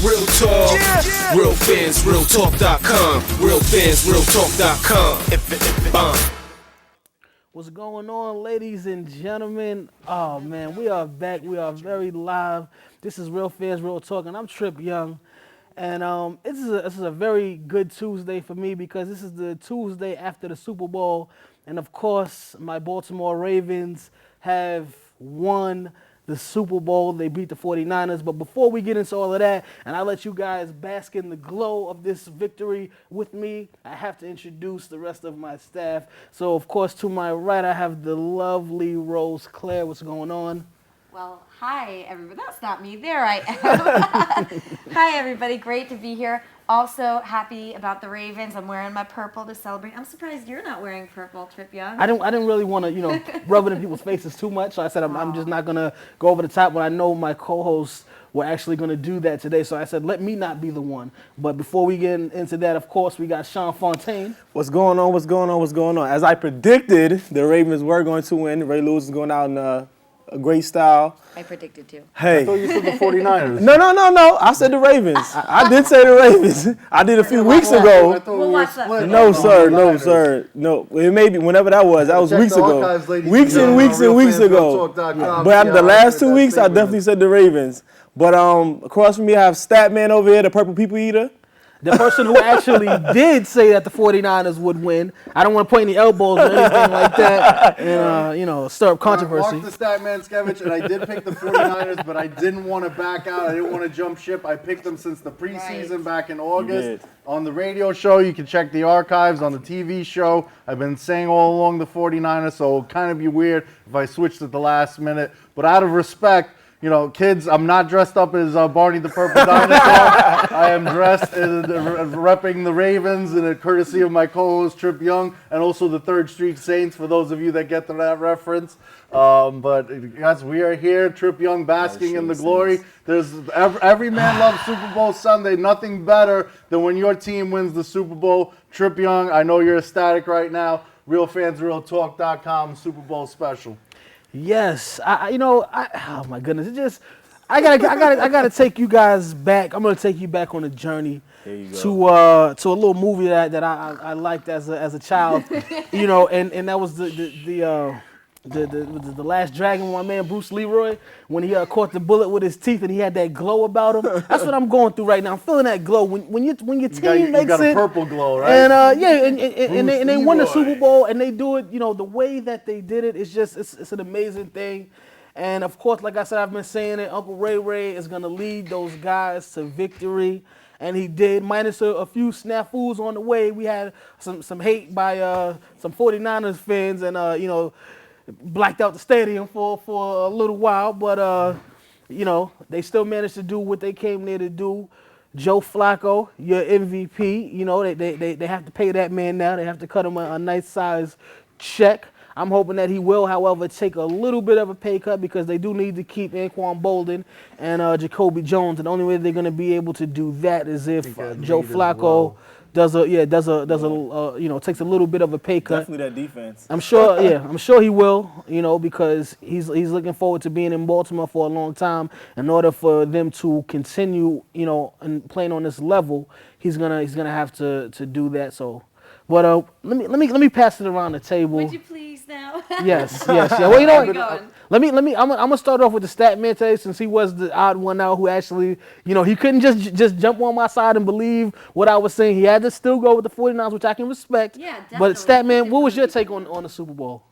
Real talk, real fans, realtalk.com. Real fans, realtalk.com. What's going on, ladies and gentlemen? Oh man, we are back. We are very live. This is Real Fans, Real Talk, and I'm Trip Young. And this is a very good Tuesday for me because this is the Tuesday after the Super Bowl, and of course, my Baltimore Ravens have won the Super Bowl. They beat the 49ers. But before we get into all of that, and I let you guys bask in the glow of this victory with me, I have to introduce the rest of my staff. So, of course, to my right, I have the lovely Rose Claire. What's going on? Well, hi, everybody. That's not me. There I am. Hi, everybody. Great to be here. Also happy about the Ravens. I'm wearing my purple to celebrate. I'm surprised you're not wearing purple, Trip Young. I didn't really want to, rub it in people's faces too much. So I said I'm just not going to go over the top when I know my co-hosts were actually going to do that today. So I said, let me not be the one. But before we get into that, of course, we got Sean Fontaine. What's going on? What's going on? What's going on? As I predicted, the Ravens were going to win. Ray Lewis is going out in a great style. I predicted too. Hey. I thought you said the 49ers. No. I said the Ravens. I did say the Ravens. I did a few weeks ago. We'll watch that. No, sir. No. It may be whenever that was. That was weeks ago. Weeks and weeks ago. But the last 2 weeks, I definitely said the Ravens. But across from me, I have Statman over here, the Purple People Eater. The person who actually did say that the 49ers would win. I don't want to point any elbows or anything like that and, stir up controversy. Mark the Statman Skevich, and I did pick the 49ers, but I didn't want to back out. I didn't want to jump ship. I picked them since the preseason back in August. On the radio show, you can check the archives. On the TV show, I've been saying all along the 49ers, so it'll kind of be weird if I switched at the last minute. But out of respect, kids, I'm not dressed up as Barney the Purple Dinosaur. I am dressed as repping the Ravens in a courtesy of my co-host Trip Young and also the Third Street Saints for those of you that get to that reference. But yes, we are here, Trip Young basking in the glory. There's every man loves Super Bowl Sunday. Nothing better than when your team wins the Super Bowl. Trip Young, I know you're ecstatic right now. RealFansRealTalk.com Super Bowl special. Yes, oh my goodness, I gotta take you guys back. I'm gonna take you back on a journey to a little movie that I liked as a child, and that was the Last Dragon, my man Bruce Leroy, when he caught the bullet with his teeth and he had that glow about him. That's what I'm going through right now. I'm feeling that glow when your team makes it. You got a purple glow, right? And and they won the Super Bowl and they do it. The way that they did it is just it's an amazing thing. And of course, like I said, I've been saying it. Uncle Ray is gonna lead those guys to victory. And he did, minus a few snafus on the way. We had some hate by some 49ers fans and blacked out the stadium for a little while, but they still managed to do what they came there to do. Joe Flacco, your MVP, they have to pay that man now. They have to cut him a nice size check. I'm hoping that he will, however, take a little bit of a pay cut because they do need to keep Anquan Bolden and Jacoby Jones. And the only way they're going to be able to do that is if Joe Flacco takes a little bit of a pay cut. Definitely that defense. I'm sure he will, because he's looking forward to being in Baltimore for a long time. In order for them to continue, and playing on this level, he's gonna have to do that. So, but let me pass it around the table. Would you please now? Yes. Well, I'm gonna start off with the stat man today since he was the odd one out who actually, he couldn't just jump on my side and believe what I was saying. He had to still go with the 49ers, which I can respect. Yeah, definitely. But stat man, what was your take on the Super Bowl?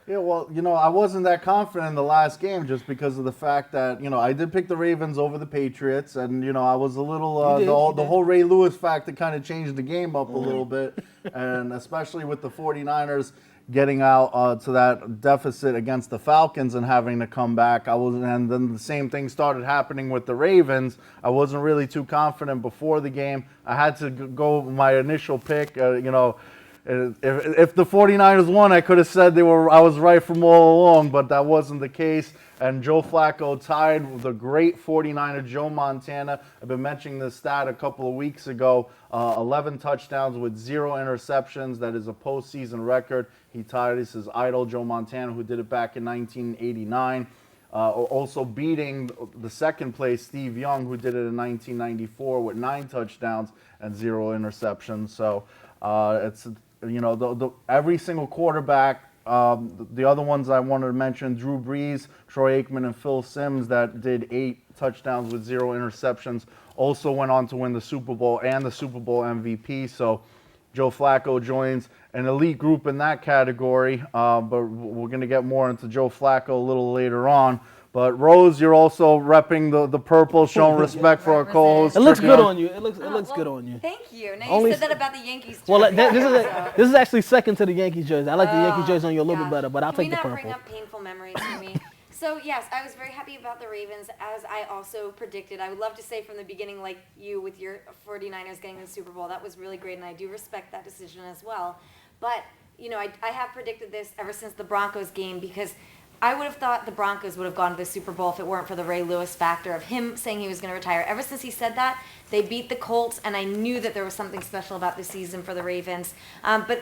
Yeah, well, I wasn't that confident in the last game just because of the fact that, I did pick the Ravens over the Patriots, and, I was a little, the whole Ray Lewis factor kind of changed the game up a little bit, and especially with the 49ers getting out to that deficit against the Falcons and having to come back. And then the same thing started happening with the Ravens. I wasn't really too confident before the game. I had to go my initial pick, If the 49ers won, I could have said I was right from all along, but that wasn't the case. And Joe Flacco tied with the great 49er Joe Montana. I've been mentioning this stat a couple of weeks ago. 11 touchdowns with 0 interceptions. That is a postseason record. He tied his idol Joe Montana, who did it back in 1989. also beating the second place Steve Young, who did it in 1994 with 9 touchdowns and 0 interceptions. So it's, you know, every single quarterback. The other ones I wanted to mention: Drew Brees, Troy Aikman, and Phil Simms, that did 8 touchdowns with 0 interceptions, also went on to win the Super Bowl and the Super Bowl MVP. So Joe Flacco joins an elite group in that category, but we're going to get more into Joe Flacco a little later on. But Rose, you're also repping the purple, showing respect for our co-host. It looks good on you. It looks good on you. Thank you. Now you said that about the Yankees jersey. Well, this is actually second to the Yankees jersey. I like the Yankees jersey on you a little bit better, but I'll take the purple. Can we not bring up painful memories for me? So, yes, I was very happy about the Ravens, as I also predicted. I would love to say from the beginning, like you with your 49ers getting the Super Bowl, that was really great, and I do respect that decision as well. But, you know, I have predicted this ever since the Broncos game, because I would have thought the Broncos would have gone to the Super Bowl if it weren't for the Ray Lewis factor of him saying he was going to retire. Ever since he said that, they beat the Colts, and I knew that there was something special about this season for the Ravens. But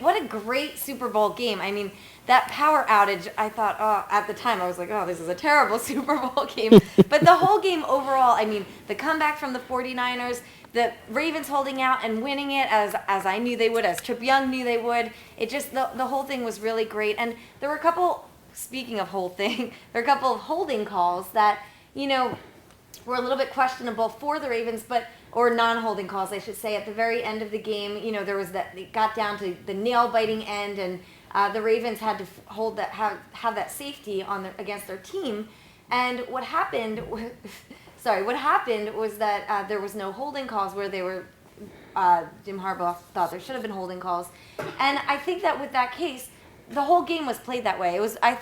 what a great Super Bowl game. I mean, that power outage, I thought, at the time, I was like, this is a terrible Super Bowl game. But the whole game overall, I mean, the comeback from the 49ers, the Ravens holding out and winning it as I knew they would, as Trip Young knew they would. It just, the whole thing was really great. And there were a couple, speaking of whole thing, there were a couple of holding calls that, you know, were a little bit questionable for the Ravens, or non-holding calls, I should say, at the very end of the game. You know, there was that, it got down to the nail-biting end, and the Ravens had to hold that, have that safety against their team. And what happened was that there was no holding calls where they were, Jim Harbaugh thought there should have been holding calls. And I think that with that case, the whole game was played that way. It was, I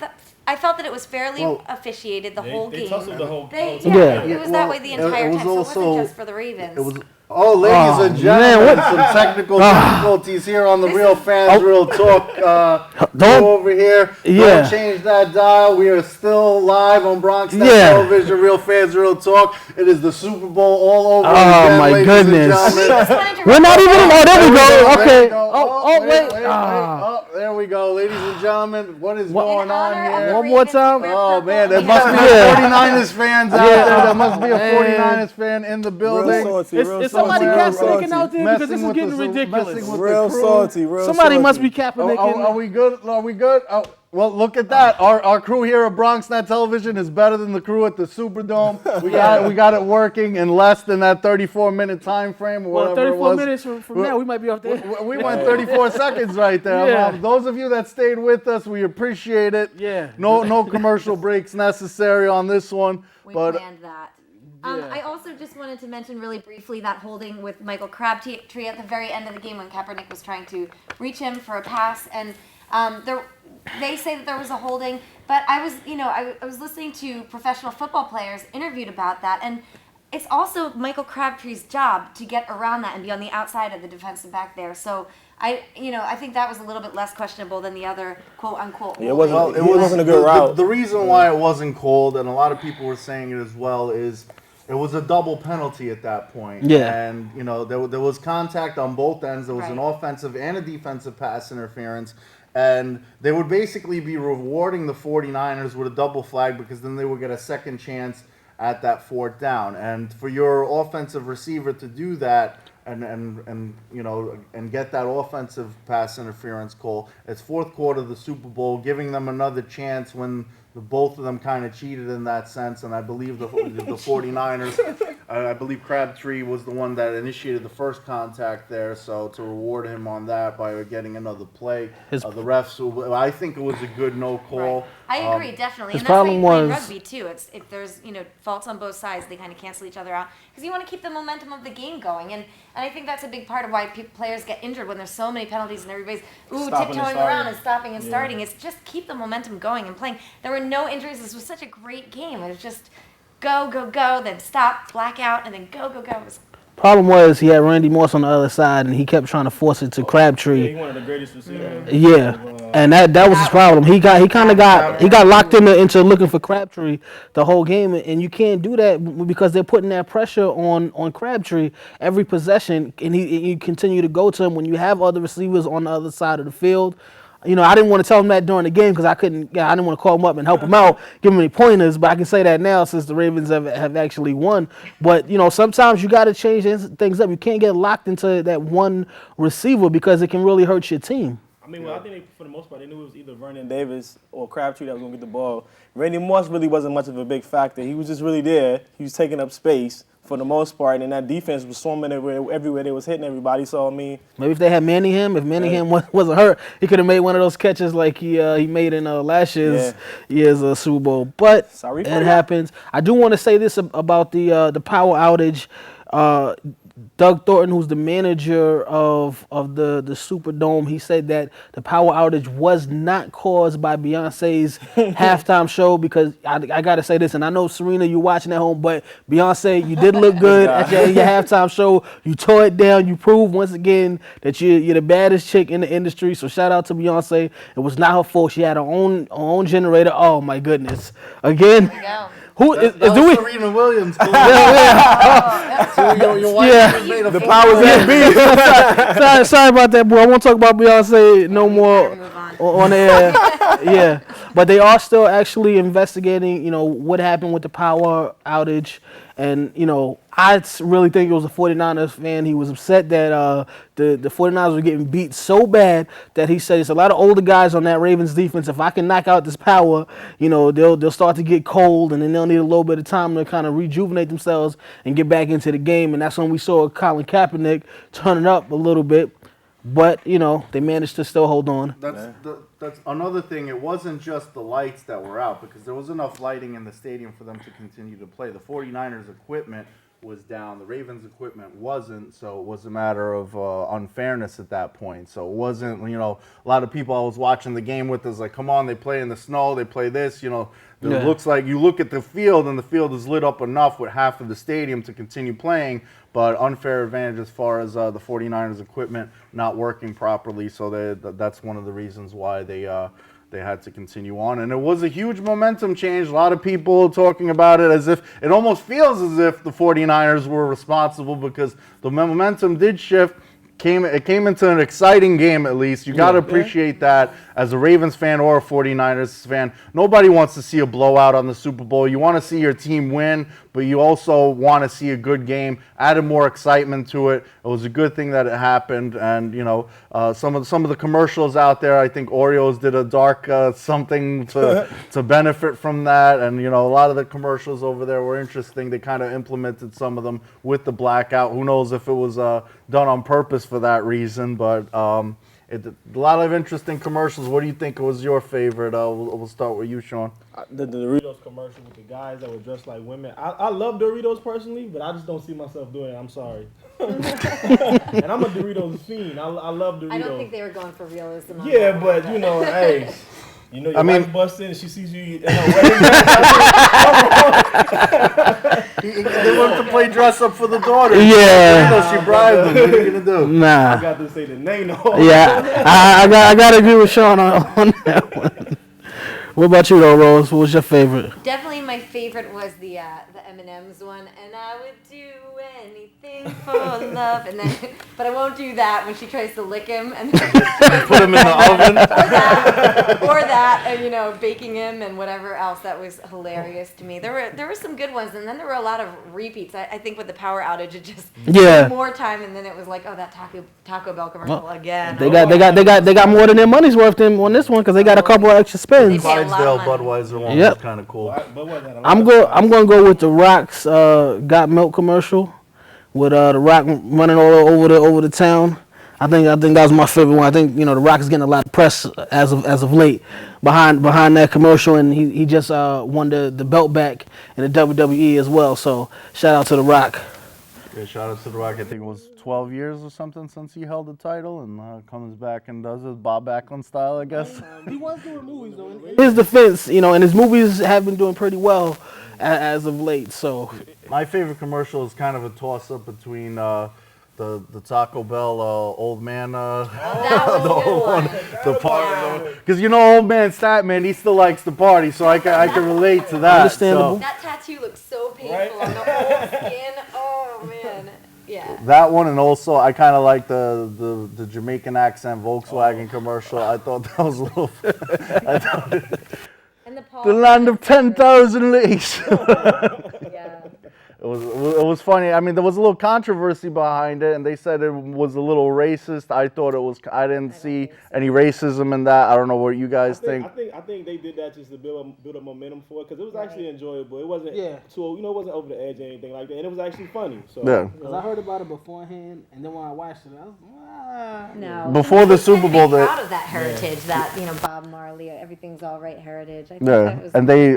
felt that it was fairly officiated the whole game. They tussled the whole It game. was that way the entire time, so it wasn't just for the Ravens. Ladies and gentlemen, some technical difficulties here on the Real Fans Real Talk. Go over here. Don't change that dial. We are still live on Bronx Television, Real Fans Real Talk. It is the Super Bowl all over again, my ladies goodness. and gentlemen. We're not even. There we go. Okay. Wait. There we go, ladies and gentlemen. What is going on here? One more time. Oh, man, there must be a 49ers fans out there. There must be a 49ers fan in the building. Is somebody Kaepernicking out there? Because this is getting ridiculous. Real salty. Somebody must be Kaepernicking. Are we good? Are we good? Well, look at that. Our crew here at BronxNet Television is better than the crew at the Superdome. We got it working in less than that 34-minute time frame or whatever it was. 34 minutes from now, we might be off there. We went 34 seckons right there. Yeah. Those of you that stayed with us, we appreciate it. Yeah. No commercial breaks necessary on this one. We planned that. I also just wanted to mention really briefly that holding with Michael Crabtree at the very end of the game when Kaepernick was trying to reach him for a pass, and they say that there was a holding, but I was listening to professional football players interviewed about that, and it's also Michael Crabtree's job to get around that and be on the outside of the defensive back there. So I think that was a little bit less questionable than the other quote unquote. It wasn't a good route. The reason why it wasn't called, and a lot of people were saying it as well, is it was a double penalty at that point. Yeah. And, there was contact on both ends. There was an offensive and a defensive pass interference. And they would basically be rewarding the 49ers with a double flag because then they would get a second chance at that fourth down. And for your offensive receiver to do that and get that offensive pass interference call, it's fourth quarter of the Super Bowl, giving them another chance when both of them kind of cheated in that sense, and I believe the 49ers, I believe Crabtree was the one that initiated the first contact there, so to reward him on that by getting another play, the refs, I think it was a good no call. Right. I agree, definitely. His and that's why you play problem rugby too. If there's faults on both sides, they kind of cancel each other out because you want to keep the momentum of the game going, and I think that's a big part of why players get injured when there's so many penalties and everybody's tiptoeing around and stopping and starting. It's just keep the momentum going and playing. There were no injuries. This was such a great game. It was just go, then stop, blackout, and then go. It was Problem was he had Randy Moss on the other side, and he kept trying to force it to Crabtree. Yeah, he wanted the greatest receiver. Yeah, and that was his problem. He got locked into looking for Crabtree the whole game, and you can't do that because they're putting that pressure on Crabtree every possession, and you continue to go to him when you have other receivers on the other side of the field. I didn't want to tell him that during the game because I didn't want to call him up and help him out, give him any pointers. But I can say that now since the Ravens have actually won. But sometimes you got to change things up. You can't get locked into that one receiver because it can really hurt your team. I mean, I think for the most part, they knew it was either Vernon Davis or Crabtree that was going to get the ball. Randy Moss really wasn't much of a big factor. He was just really there. He was taking up space for the most part, and that defense was swarming everywhere. They was hitting everybody. So, I mean, maybe if they had Manningham, if Manningham wasn't hurt, he could have made one of those catches like he made in last year's Super Bowl. But it happens. I do want to say this about the power outage. Doug Thornton, who's the manager of the Superdome, he said that the power outage was not caused by Beyonce's halftime show because I got to say this, and I know, Serena, you're watching at home, but Beyonce, you did look good at your halftime show. You tore it down. You proved once again that you're the baddest chick in the industry, so shout out to Beyonce. It was not her fault. She had her own generator. Oh, my goodness. Again. There you go. Who is doing? Serena Williams. The powers that be. Sorry about that, boy. I won't talk about Beyonce no more on the air. Yeah, but they are still actually investigating. What happened with the power outage, and I really think it was a 49ers fan. He was upset that the 49ers were getting beat so bad that he said it's a lot of older guys on that Ravens defense. If I can knock out this power, they'll start to get cold, and then they'll need a little bit of time to kind of rejuvenate themselves and get back into the game. And that's when we saw Colin Kaepernick turning up a little bit. But, they managed to still hold on. That's another thing. It wasn't just the lights that were out because there was enough lighting in the stadium for them to continue to play. The 49ers equipment was down. The Ravens equipment wasn't, so it was a matter of unfairness at that point. So it wasn't, a lot of people I was watching the game with was like, come on, they play in the snow, they play this, It looks like you look at the field and the field is lit up enough with half of the stadium to continue playing, but unfair advantage as far as the 49ers equipment not working properly. So that's one of the reasons why they had to continue on. And it was a huge momentum change. A lot of people talking about it as if it almost feels as if the 49ers were responsible because the momentum did shift. It came into an exciting game, at least. You got to appreciate that as a Ravens fan or a 49ers fan. Nobody wants to see a blowout on the Super Bowl. You want to see your team win, but you also want to see a good game. Added more excitement to it. It was a good thing that it happened. And, some of the commercials out there, I think Oreos did a dark something to benefit from that. And, a lot of the commercials over there were interesting. They kind of implemented some of them with the blackout. Who knows if it was done on purpose for that reason, but a lot of interesting commercials. What do you think was your favorite? We'll start with you, Sean. The Doritos commercial with the guys that were dressed like women. I love Doritos personally, but I just don't see myself doing it. I'm sorry. And I'm a Doritos fiend. I love Doritos. I don't think they were going for realism. Yeah, but hey. Your wife busts in and she sees you in her wedding dress. They wanted to play dress up for the daughter. Yeah. She bribed them. What are you going to do? Nah. I got to say the name. Yeah, I got to agree with Sean on that one. What about you, though, Rose? What was your favorite? Definitely my favorite was the M&M's one, and I would do anything for love, and then, but I won't do that when she tries to lick him and then Put him in the oven. or that, and baking him and whatever else. That was hilarious to me. There were some good ones, and then there were a lot of repeats. I think with the power outage, it just took more time, and then it was like, oh, that Taco Bell commercial again. They got more than their money's worth on this one because they got a couple of extra spins. Clydesdale Budweiser one was kind of cool. I'm going to go with the Rock's Got Milk commercial with the Rock running all over the town. I think that was my favorite one. I think the Rock is getting a lot of press as of late behind that commercial, and he just won the belt back in the WWE as well. So shout out to the Rock. Yeah, shout out to the Rock. I think it was 12 years or something since he held the title, and comes back and does it Bob Backlund style, I guess. He was doing movies though. In his defense, and his movies have been doing pretty well as of late. So my favorite commercial is kind of a toss-up between the Taco Bell old man, the old one, the party. Because old man Stat Man, he still likes to party, so I can relate to that. Understandable. That tattoo looks so painful on the whole skin. Oh man. Yeah. That one, and also I kind of like the Jamaican accent Volkswagen commercial. I thought that was a little. And The land of 10,000 leagues. Yeah. It was funny. I mean, there was a little controversy behind it, and they said it was a little racist. I thought it was. I didn't see any racism in that. I don't know what you guys think. I think they did that just to build up momentum for it because it was actually enjoyable. It wasn't too, it wasn't over the edge or anything like that, and it was actually funny. So Because I heard about it beforehand, and then when I watched it, I was No. Before the Super Bowl, they proud of that heritage, that Bob Marley, everything's all right heritage. I think that was and they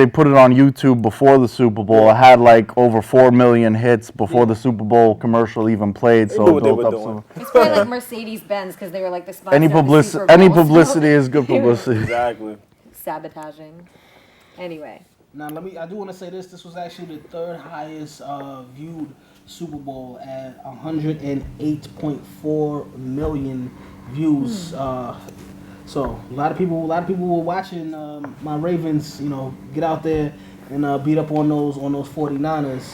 put it on YouTube before the Super Bowl. It had like over 4 million hits before the Super Bowl commercial even played. So it built up some. It's probably like Mercedes-Benz because they were like the sponsor. Any publicity is good publicity. Exactly. Sabotaging. Anyway. Now I do want to say this. This was actually the third highest viewed Super Bowl at 108.4 million views. So a lot of people were watching my Ravens, get out there and beat up on those 49ers.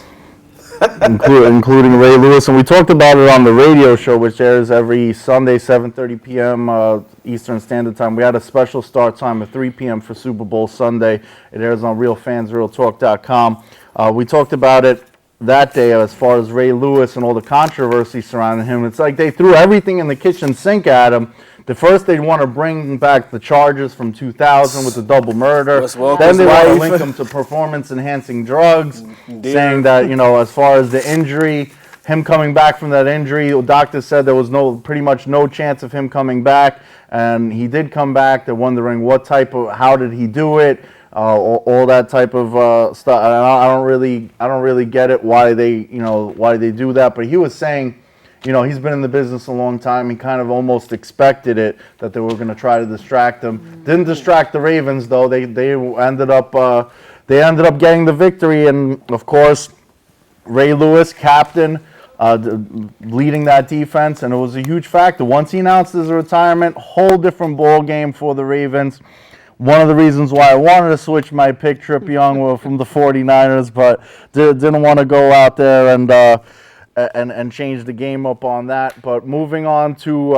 Including Ray Lewis, and we talked about it on the radio show, which airs every Sunday, 7:30 p.m. Eastern Standard Time. We had a special start time of 3 p.m. for Super Bowl Sunday. It airs on RealFansRealTalk.com. We talked about it that day as far as Ray Lewis and all the controversy surrounding him. It's like they threw everything in the kitchen sink at him. The first they'd want to bring back the charges from 2000 with the double murder. Then they want to link him to performance-enhancing drugs, saying that, as far as the injury, him coming back from that injury, the doctor said there was pretty much no chance of him coming back, and he did come back. They're wondering how did he do it, all that type of stuff. I don't really get it why they do that, but he was saying, he's been in the business a long time. He kind of almost expected it, that they were going to try to distract him. Didn't distract the Ravens though. They ended up getting the victory, and of course, Ray Lewis, captain, leading that defense, and it was a huge factor. Once he announced his retirement, whole different ball game for the Ravens. One of the reasons why I wanted to switch my pick, Trip Young, from the 49ers, but didn't want to go out there and change the game up on that. But moving on to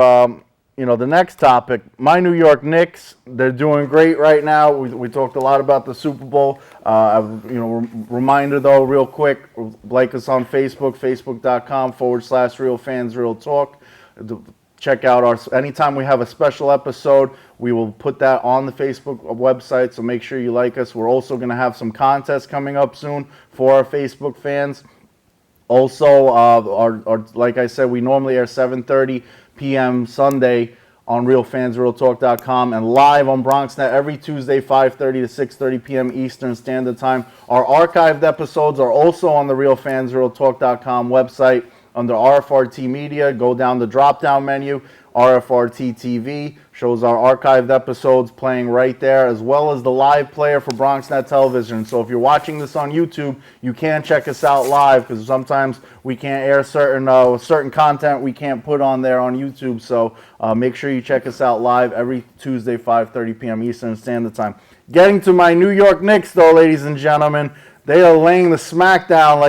the next topic, my New York Knicks, they're doing great right now. We talked a lot about the Super Bowl. Reminder though, real quick, like us on Facebook, facebook.com/RealFansRealTalk. Check out anytime we have a special episode, we will put that on the Facebook website. So make sure you like us. We're also going to have some contests coming up soon for our Facebook fans. Also, like I said, we normally air 7:30 p.m. Sunday on RealFansRealTalk.com and live on BronxNet every Tuesday, 5:30 to 6:30 p.m. Eastern Standard Time. Our archived episodes are also on the RealFansRealTalk.com website under RFRT Media. Go down the drop-down menu. RFRT TV shows our archived episodes playing right there, as well as the live player for BronxNet Television. So if you're watching this on YouTube, you can check us out live, because sometimes we can't air certain content we can't put on there on YouTube. So make sure you check us out live every Tuesday, 5:30 p.m. Eastern Standard Time. Getting to my New York Knicks, though, ladies and gentlemen, they are laying the smackdown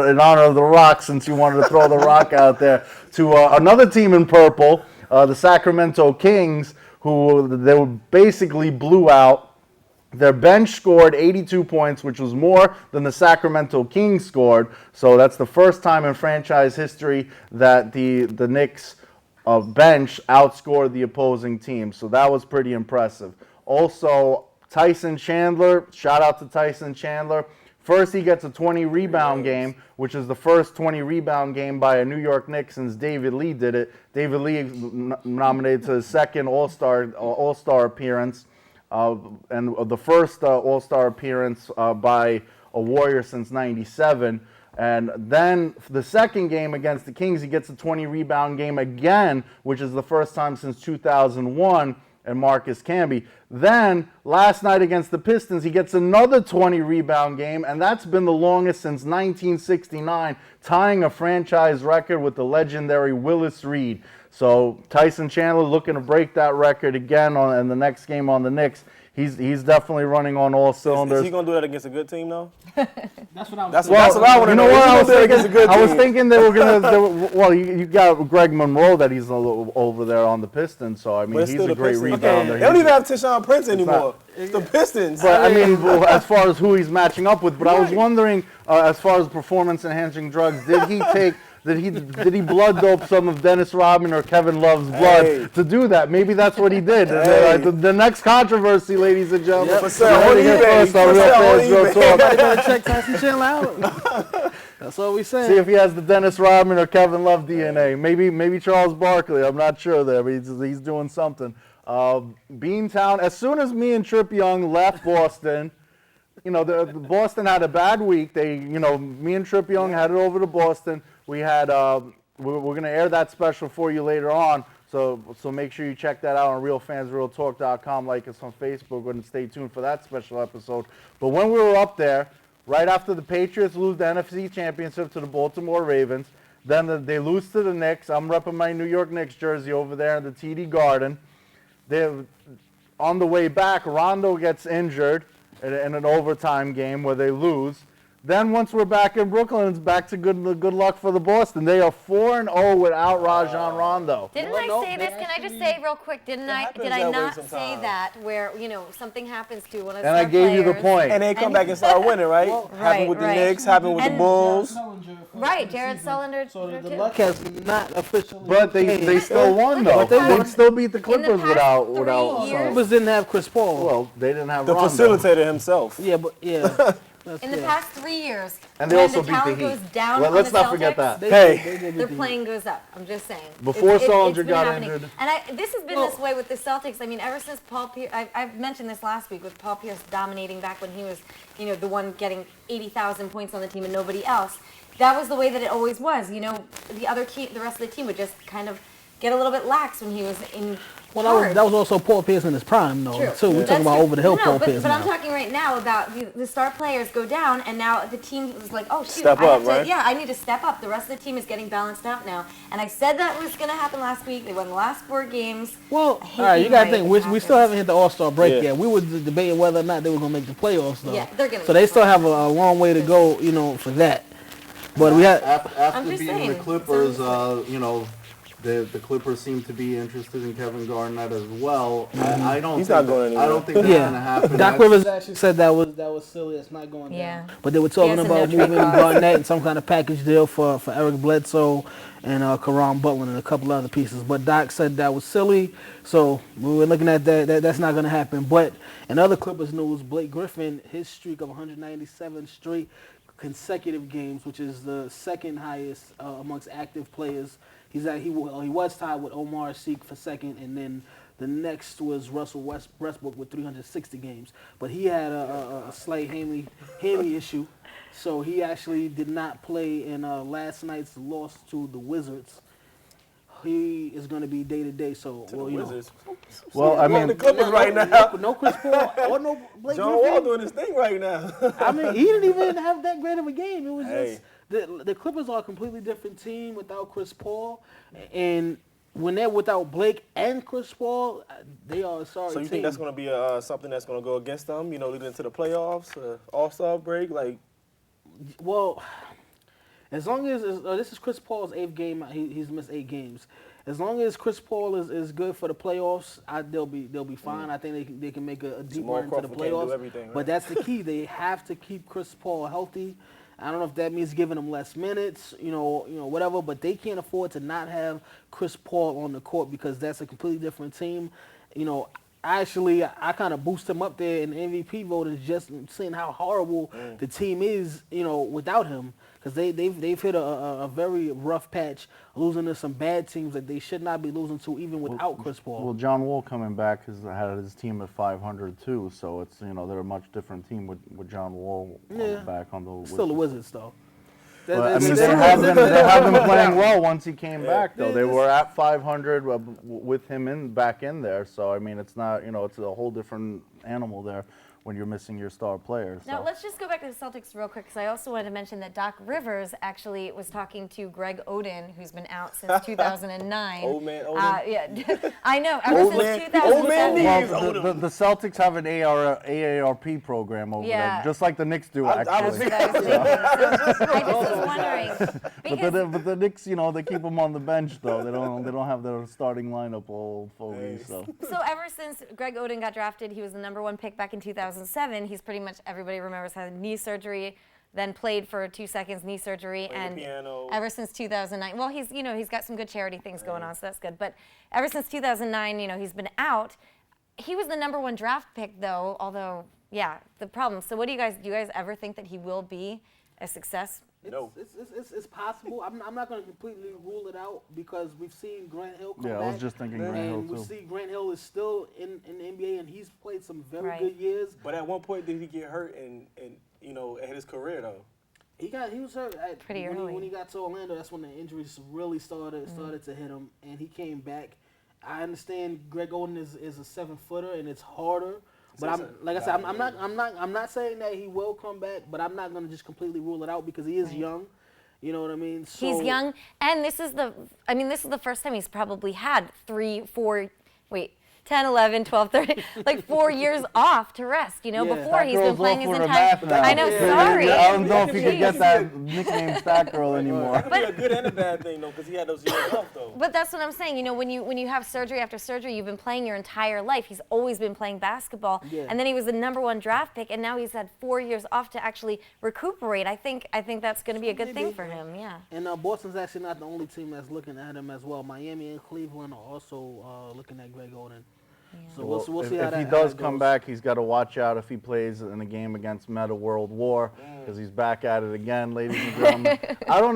in honor of the Rock, since you wanted to throw the Rock out there, to another team in purple. The Sacramento Kings, who they basically blew out. Their bench scored 82 points, which was more than the Sacramento Kings scored. So that's the first time in franchise history that the Knicks bench outscored the opposing team. So that was pretty impressive. Also, Tyson Chandler, shout out to Tyson Chandler. First, he gets a 20-rebound game, which is the first 20-rebound game by a New York Knicks since David Lee did it. David Lee nominated to his second All-Star appearance, and the first All-Star appearance by a Warrior since '97. And then the second game against the Kings, he gets a 20-rebound game again, which is the first time since 2001. And Marcus Camby. Then, last night against the Pistons, he gets another 20-rebound game, and that's been the longest since 1969, tying a franchise record with the legendary Willis Reed. So, Tyson Chandler looking to break that record again in the next game on the Knicks. he's definitely running on all cylinders. Is he gonna do that against a good team though? That's what I was. That's what I want to know. You know what I was thinking? Against a good I was team? thinking they were gonna. Well, you got Greg Monroe that he's over there on the Pistons, so I mean he's a great rebounder. They don't even have Tyshawn Prince anymore. It's the Pistons. But I mean, as far as who he's matching up with, but I was wondering, as far as performance-enhancing drugs, did he take? Did he blood dope some of Dennis Rodman or Kevin Love's blood to do that? Maybe that's what he did. The next controversy, ladies and gentlemen. Yep. You're better check Tyson Chandler out. That's what we saying. See if he has the Dennis Rodman or Kevin Love DNA. Maybe Charles Barkley. I'm not sure there, but he's doing something. Beantown. As soon as me and Trip Young left Boston. The Boston had a bad week. Me and Trip Young headed over to Boston. We had, we're going to air that special for you later on. So make sure you check that out on realfansrealtalk.com. Like us on Facebook and stay tuned for that special episode. But when we were up there, right after the Patriots lose the NFC Championship to the Baltimore Ravens, then they lose to the Knicks. I'm repping my New York Knicks jersey over there in the TD Garden. On the way back, Rondo gets injured in an overtime game where they lose. Then once we're back in Brooklyn, it's back to good luck for the Boston. They are 4-0 without Rajon Rondo. Didn't I say this? Can I just say real quick? Did I not say that where something happens to one of the And I gave you the point. And they come back and start winning, right? Happened with the Knicks, happened with the Bulls. Right, Jared Sullinger. So the luck has not officially. But they still won though. They still beat the Clippers without. Clippers didn't have Chris Paul. Well, they didn't have the Rondo. facilitator himself. Yeah, but yeah. In the past 3 years, and they when also the beat the talent Heat. goes down Well, on let's the not Celtics, forget that. their playing goes up. I'm just saying. Before Sullinger it's been got happening. injured. And this has been this way with the Celtics. I mean, ever since Paul Pierce, I've mentioned this last week with Paul Pierce dominating back when he was, the one getting 80,000 points on the team and nobody else. That was the way that it always was. The rest of the team would just kind of get a little bit lax when he was in. Well, that was also Paul Pierce in his prime, though. True. So we're talking about over the hill Paul Pierce. But now. I'm talking right now about the star players go down, and now the team is like, oh shoot, step up, right? Yeah, I need to step up. The rest of the team is getting balanced out now, and I said that was going to happen last week. They won the last 4 games. Well, all right, you got to think we still haven't hit the All-Star break yet. We were debating whether or not they were going to make the playoffs, though. Yeah, they're going to. So they still have a long way to go, for that. But we had after beating the Clippers, The Clippers seem to be interested in Kevin Garnett as well. I don't think that's going to happen. Doc Rivers actually said that was silly. It's not going down. But they were talking about moving Garnett and some kind of package deal for Eric Bledsoe and Caron Butler and a couple other pieces. But Doc said that was silly. So we were looking at that. That's not going to happen. But in other Clippers news, Blake Griffin, his streak of 197 straight consecutive games, which is the second highest amongst active players. He was tied with Omar Sheik for second, and then the next was Russell Westbrook with 360 games. But he had a slight hammy issue, so he actually did not play in last night's loss to the Wizards. He is going to be day-to-day, so Wizards. Well, I mean, the Clippers right now. No Chris Paul or no Blake John Griffin. Wall doing his thing right now. I mean, he didn't even have that great of a game. It was just the Clippers are a completely different team without Chris Paul, and when they're without Blake and Chris Paul, they are a sorry team. So you think that's going to be something that's going to go against them? Leading into the playoffs, All-Star break, Well, as long as this is Chris Paul's 8th game, he's missed 8 games. As long as Chris Paul is good for the playoffs, they'll be fine. I think they can make a deep run into the playoffs. Right? But that's the key. They have to keep Chris Paul healthy. I don't know if that means giving him less minutes, whatever. But they can't afford to not have Chris Paul on the court because that's a completely different team. I kind of boost him up there in the MVP voters just seeing how horrible the team is, without him. Because they've hit a very rough patch, losing to some bad teams that they should not be losing to even without Chris Paul. Well, John Wall coming back has had his team at 500 too, so it's they're a much different team with John Wall back on the Wizards. Still the Wizards though. But, I mean, they have been playing well once he came back though. They were at 500 with him back in there, so I mean it's not it's a whole different animal there when you're missing your star players. Now, let's just go back to the Celtics real quick, because I also wanted to mention that Doc Rivers actually was talking to Greg Oden, who's been out since 2009. Old man Oden? Yeah, I know, ever since 2007. Well, the Celtics have an AARP program over there, just like the Knicks do, actually. I just was wondering. But the Knicks, they keep them on the bench, though. They don't have their starting lineup all fogies. So ever since Greg Oden got drafted, he was the #1 pick back in 2007. He's pretty much, everybody remembers, had knee surgery, then played for 2 seconds, knee surgery, and ever since 2009. Well, he's got some good charity things going on, so that's good. But ever since 2009, he's been out. He was the #1 draft pick, though. Although, the problem. So, what do you guys ever think that he will be a success? No. It's possible. I'm not going to completely rule it out because we've seen Grant Hill come back. I was just thinking Grant Hill, too. And we see Grant Hill is still in the NBA, and he's played some very good years. But at one point, did he get hurt and at his career, though? He was hurt pretty early. When he got to Orlando. That's when the injuries really started to hit him, and he came back. I understand Greg Oden is a 7-footer, and it's harder. But I'm not saying that he will come back, but I'm not going to just completely rule it out because he is young. You know what I mean? So, he's young, and this is the first time he's probably had 10, 11, 12, 13, like 4 years off to rest, before he's been playing his entire... I know, sorry. I don't know if you can get that nickname Stat Girl anymore. But a good and a bad thing, though, because he had those years off, though. But that's what I'm saying. When you have surgery after surgery, you've been playing your entire life. He's always been playing basketball. Yeah. And then he was the #1 draft pick, and now he's had 4 years off to actually recuperate. I think that's going to be a good thing for him, yeah. And Boston's actually not the only team that's looking at him as well. Miami and Cleveland are also looking at Greg Oden. Yeah. So we'll see how that goes. If he does come back, he's got to watch out if he plays in a game against Meta World War, because he's back at it again, ladies and gentlemen. I don't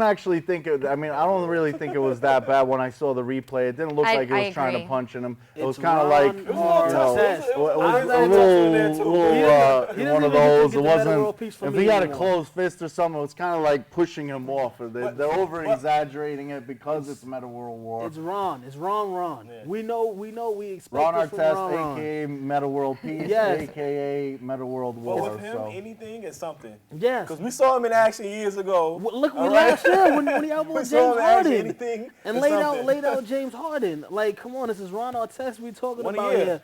really think it was that bad when I saw the replay. It didn't look like he was trying to punch him. It was kind of like, it was a little one of those. It wasn't, if he had a closed fist or something, it was kind of like pushing him off. They're over-exaggerating it because it's Meta World War. It's Ron. Yeah. We know, we expect Ron Artest, a.k.a. Meta World Peace, a.k.a. Meta World War. But with him, anything is something. Yes. Because we saw him in action years ago. Look, last year when he elbowed James Harden and laid out James Harden. Like, come on, this is Ron Artest we talking about here.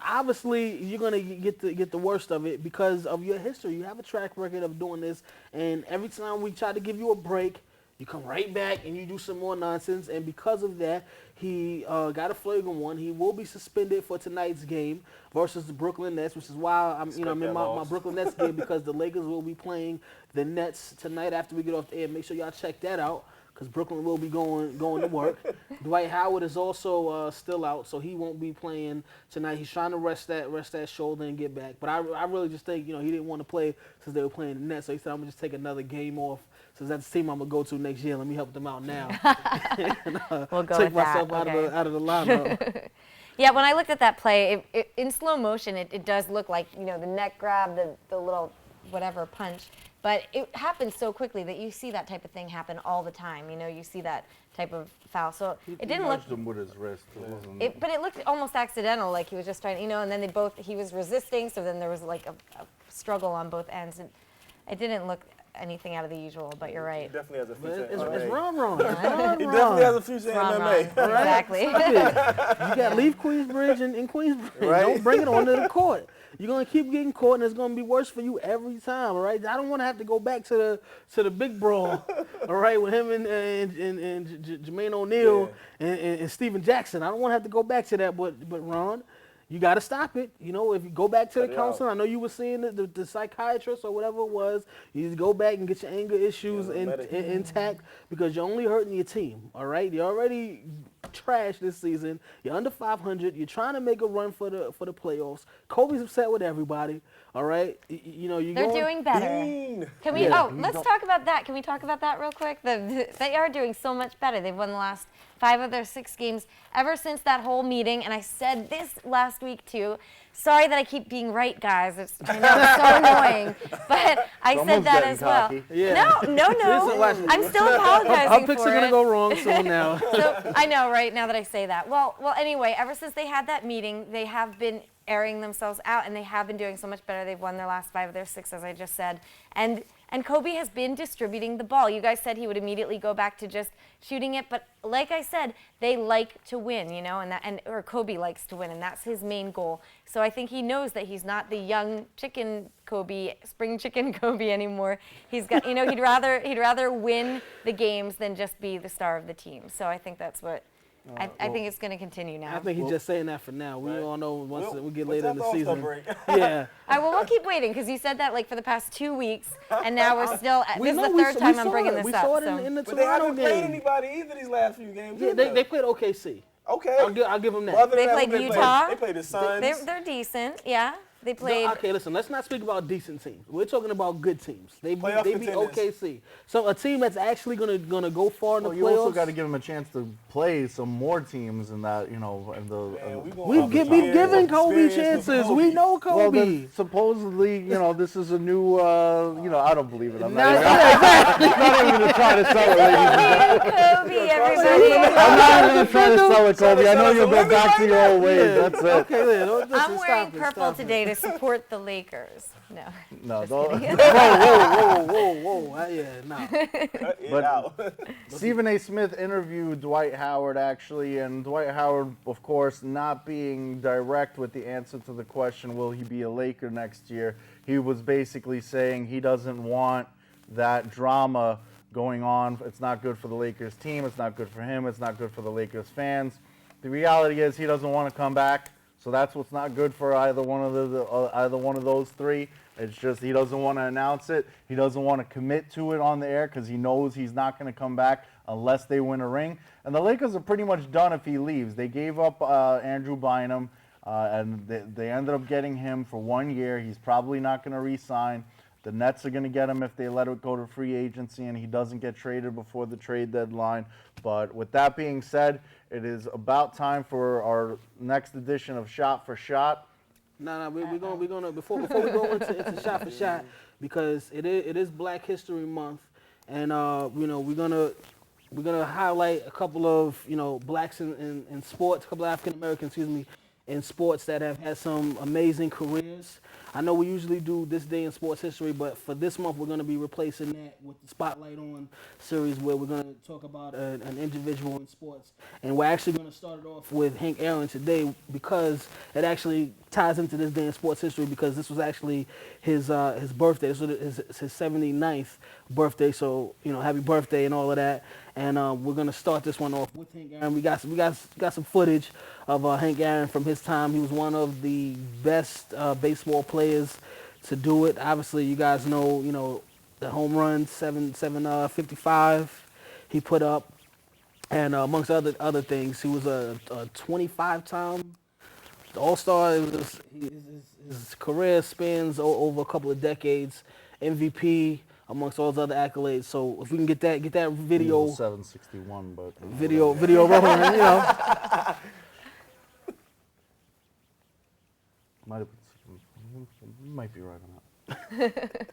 Obviously, you're gonna get the worst of it because of your history. You have a track record of doing this, and every time we try to give you a break, you come right back and you do some more nonsense, and because of that, he got a flagrant one. He will be suspended for tonight's game versus the Brooklyn Nets, which is why I'm in my Brooklyn Nets game because the Lakers will be playing the Nets tonight after we get off the air. Make sure y'all check that out because Brooklyn will be going to work. Dwight Howard is also still out, so he won't be playing tonight. He's trying to rest that shoulder and get back. But I really just think he didn't want to play since they were playing the Nets, so he said I'm gonna just take another game off. Since that's the team I'm gonna go to next year, let me help them out now. We'll go take with myself that. out of the lineup. Yeah, when I looked at that play, in slow motion, it does look like the neck grab, the little whatever punch, but it happens so quickly that you see that type of thing happen all the time. You see that type of foul. So it didn't look. He him with his wrist. But it looked almost accidental, like he was just trying. And then he was resisting, so then there was like a struggle on both ends, and it didn't look anything out of the usual, but you're right. He definitely has a future. It's Ron. He definitely has a future in MMA. Exactly. You got to leave Queensbridge and Queensbridge. Right? Don't bring it onto the court. You're going to keep getting caught, and it's going to be worse for you every time, all right? I don't want to have to go back to the big brawl, all right, with him and Jermaine O'Neal and Steven Jackson. I don't want to have to go back to that, but Ron, you got to stop it. If you go back to the counselor, I know you were seeing the psychiatrist or whatever it was, you need to go back and get your anger issues intact because you're only hurting your team, all right? You're already trash this season. You're under 500. You're trying to make a run for the playoffs. Kobe's upset with everybody, all right? They're doing better. Can we? Let's talk about that. Can we talk about that real quick? They are doing so much better. They've won the last 5 of their 6 games ever since that whole meeting, and I said this last week too. Sorry that I keep being right, guys. I know it's so annoying, but I said that as well. Yeah. No. I'm still apologizing Our picks are going to go wrong soon now. So I know, right, now that I say that. Well, anyway, ever since they had that meeting, they have been airing themselves out, and they have been doing so much better. They've won their last 5 of their 6, as I just said. And Kobe has been distributing the ball. You guys said he would immediately go back to just shooting it, but like I said, they like to win, you know, or Kobe likes to win, and that's his main goal. So I think he knows that he's not the young chicken Kobe, spring chicken Kobe anymore. He's got, you know, he'd rather win the games than just be the star of the team. So I think that's what. I think it's going to continue now. I think he's just saying that for now. We all know once we get later in the season. Yeah. All right, well, we'll keep waiting because you said that like for the past 2 weeks, and now we're still. This is the third time I'm bringing this up. We saw it in the But they Toronto haven't played game. anybody either these last few games. Yeah, they played OKC. Okay. I'll give them that. Well, They played Utah. They played the Suns. They're decent, yeah. They played. No, okay, listen. Let's not speak about decent teams. We're talking about good teams. They beat Playoff OKC. So a team that's actually gonna go far in the You playoffs. also got to give them a chance to play some more teams in that, you know, in the. We've given Kobe chances. We know Kobe. Well, then supposedly, you know, this is a new, you know, I don't believe it. I'm not even going to try to sell it, ladies and Kobe, everybody. I'm not even going to try to sell it, Kobe. I know you'll go back to your old ways. That's it. Okay, then. Listen, I'm wearing stop it, purple stop it. today to support the Lakers. No. No, don't. Whoa. Yeah, nah. Cut it But- out. Stephen A. Smith interviewed Dwight Howard, actually, and Dwight Howard, of course, not being direct with the answer to the question, will he be a Laker next year? He was basically saying he doesn't want that drama going on. It's not good for the Lakers team. It's not good for him. It's not good for the Lakers fans. The reality is he doesn't want to come back. So that's what's not good for either one of those three. It's just he doesn't want to announce it. He doesn't want to commit to it on the air because he knows he's not going to come back unless they win a ring. And the Lakers are pretty much done if he leaves. They gave up Andrew Bynum, and they ended up getting him for 1 year. He's probably not going to re-sign. The Nets are going to get him if they let it go to free agency and he doesn't get traded before the trade deadline. But with that being said, it is about time for our next edition of Shot for Shot. We're gonna before we go into shot for shot, because it is Black History Month, and you know we're gonna highlight a couple of blacks in sports, a couple of African Americans, in sports that have had some amazing careers. I know we usually do This Day in Sports History, but for this month we're going to be replacing that with the Spotlight On series, where we're going to talk about an individual in sports. And we're actually going to start it off with Hank Aaron today, because it actually ties into This Day in Sports History, because this was actually his birthday. This was his 79th birthday, so happy birthday and all of that. And we're going to start this one off with Hank Aaron. We got some footage of Hank Aaron from his time. He was one of the best baseball players to do it. Obviously, you guys know, the home run 755 he put up, and amongst other things, he was a 25-time All-Star. His career spans over a couple of decades. MVP. Amongst all those other accolades. So if we can get that video 761, but video rolling, might be right on that.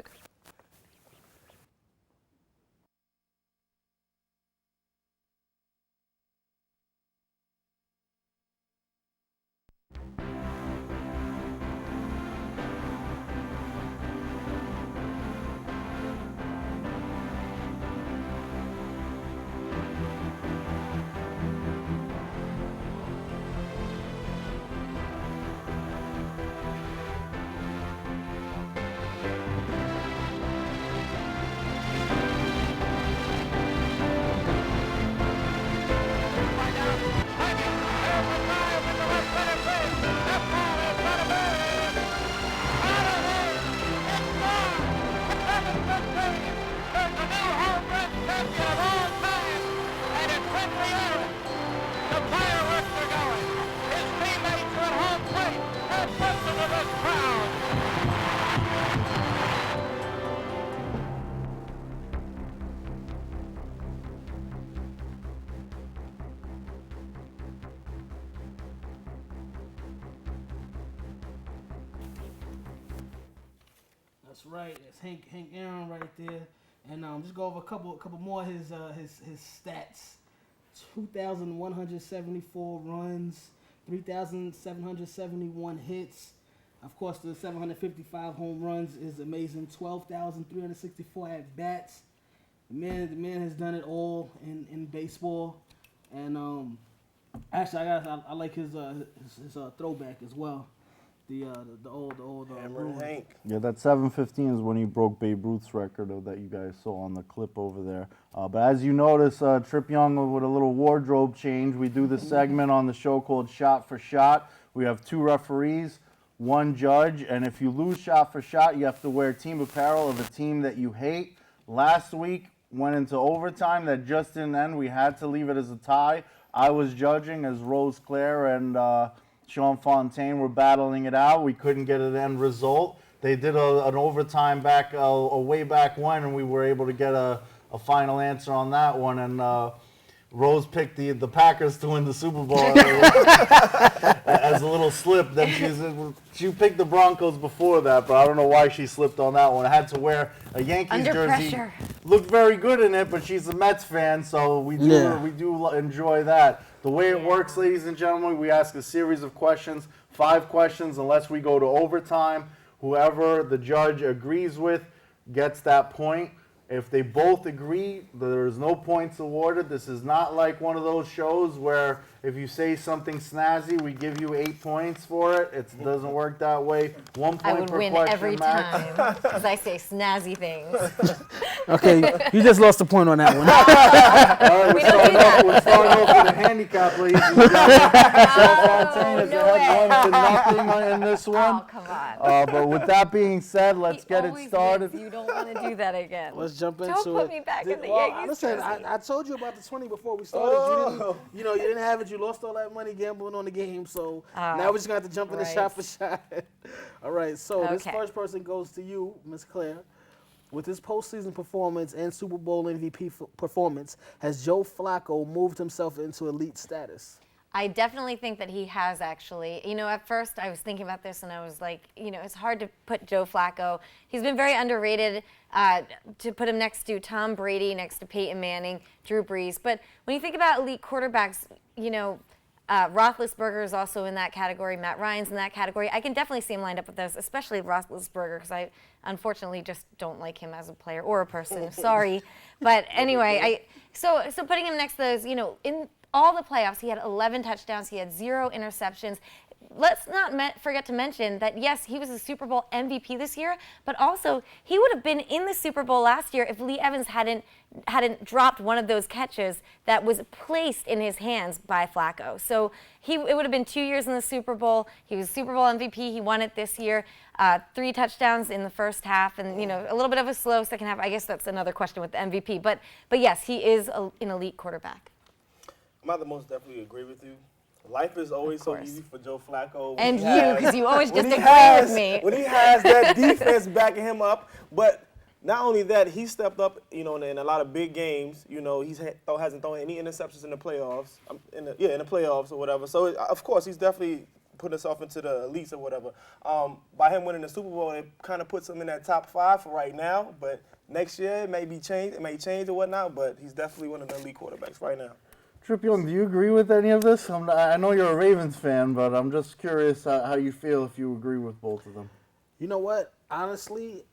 That's right. That's Hank Aaron right there. And just go over a couple more of his stats. 2,174 runs, 3,771 hits. Of course, the 755 home runs is amazing. 12,364 at bats. The man has done it all in baseball, and actually, I like his throwback as well. The old Hammer Hank. Yeah, that 715 is when he broke Babe Ruth's record that you guys saw on the clip over there. But as you notice, Trip Young with a little wardrobe change. We do this segment on the show called Shot for Shot. We have 2 referees, 1 judge, and if you lose shot for shot, you have to wear team apparel of a team that you hate. Last week went into overtime that just didn't end. We had to leave it as a tie. I was judging as Rose Claire and Sean Fontaine were battling it out. We couldn't get an end result. They did an overtime back way back when, and we were able to get a final answer on that one. And Rose picked the Packers to win the Super Bowl as a little slip. Then she picked the Broncos before that, but I don't know why she slipped on that one. I had to wear a Yankees Under jersey. pressure. Looked very good in it, but she's a Mets fan, so we do enjoy that. The way it works, ladies and gentlemen, we ask a series of questions, 5 questions, unless we go to overtime. Whoever the judge agrees with gets that point. If they both agree, there's no points awarded. This is not like one of those shows where if you say something snazzy, we give you 8 points for it. It doesn't work that way. 1 point I would per win question every max. time because I say snazzy things. Okay, you just lost a point on that one. All right, We don't do that. we're starting off with a handicap, ladies and gentlemen. Sean Fontaine is no ahead 1-0 in this one. Oh, come on. But with that being said, let's He get it always started. wins. You don't want to do that again. Let's jump into Don't it. put me back in the Yankees Listen, jersey. I told you about the 20 before we started. You didn't have it. You lost all that money gambling on the game. So now we're just going to have to jump into right. shot for shot. All right, so this Okay. first person goes to you, Miss Claire. With his postseason performance and Super Bowl MVP performance, has Joe Flacco moved himself into elite status? I definitely think that he has, actually. At first I was thinking about this and I was like, it's hard to put Joe Flacco. He's been very underrated, to put him next to Tom Brady, next to Peyton Manning, Drew Brees. But when you think about elite quarterbacks, Roethlisberger is also in that category. Matt Ryan's in that category. I can definitely see him lined up with those, especially Roethlisberger, because I unfortunately just don't like him as a player or a person. Sorry. But anyway, so putting him next to those, in all the playoffs, he had 11 touchdowns. He had 0 interceptions. Let's not forget to mention that, yes, he was a Super Bowl MVP this year, but also he would have been in the Super Bowl last year if Lee Evans hadn't dropped one of those catches that was placed in his hands by Flacco. So it would have been 2 years in the Super Bowl. He was Super Bowl MVP. He won it this year. 3 touchdowns in the first half, and a little bit of a slow second half. I guess that's another question with the MVP. But yes, he is an elite quarterback. I'm about to most definitely agree with you. Life is always so easy for Joe Flacco. And because you always just agree with me. When he has that defense backing him up, but not only that, he stepped up, in a lot of big games. He hasn't thrown any interceptions in the playoffs. In the playoffs or whatever. So of course he's definitely put himself into the elites or whatever. By him winning the Super Bowl, it kind of puts him in that top 5 for right now. But next year it may change or whatnot. But he's definitely one of the elite quarterbacks right now. Trip Young, do you agree with any of this? I know you're a Ravens fan, but I'm just curious how you feel if you agree with both of them. You know what? Honestly,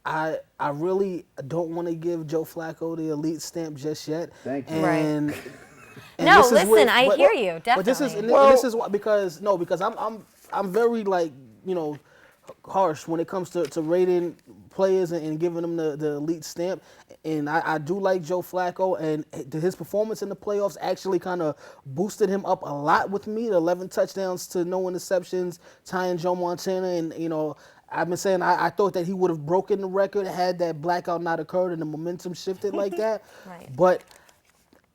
I really don't want to give Joe Flacco the elite stamp just yet. Thank you. And No, this is listen, I hear you, definitely. But this is why, because I'm very harsh when it comes to rating players and giving them the elite stamp. And I do like Joe Flacco, and his performance in the playoffs actually kind of boosted him up a lot with me. The 11 touchdowns to no interceptions, tying Joe Montana. And, I've been saying I thought that he would have broken the record had that blackout not occurred and the momentum shifted like that. Right. But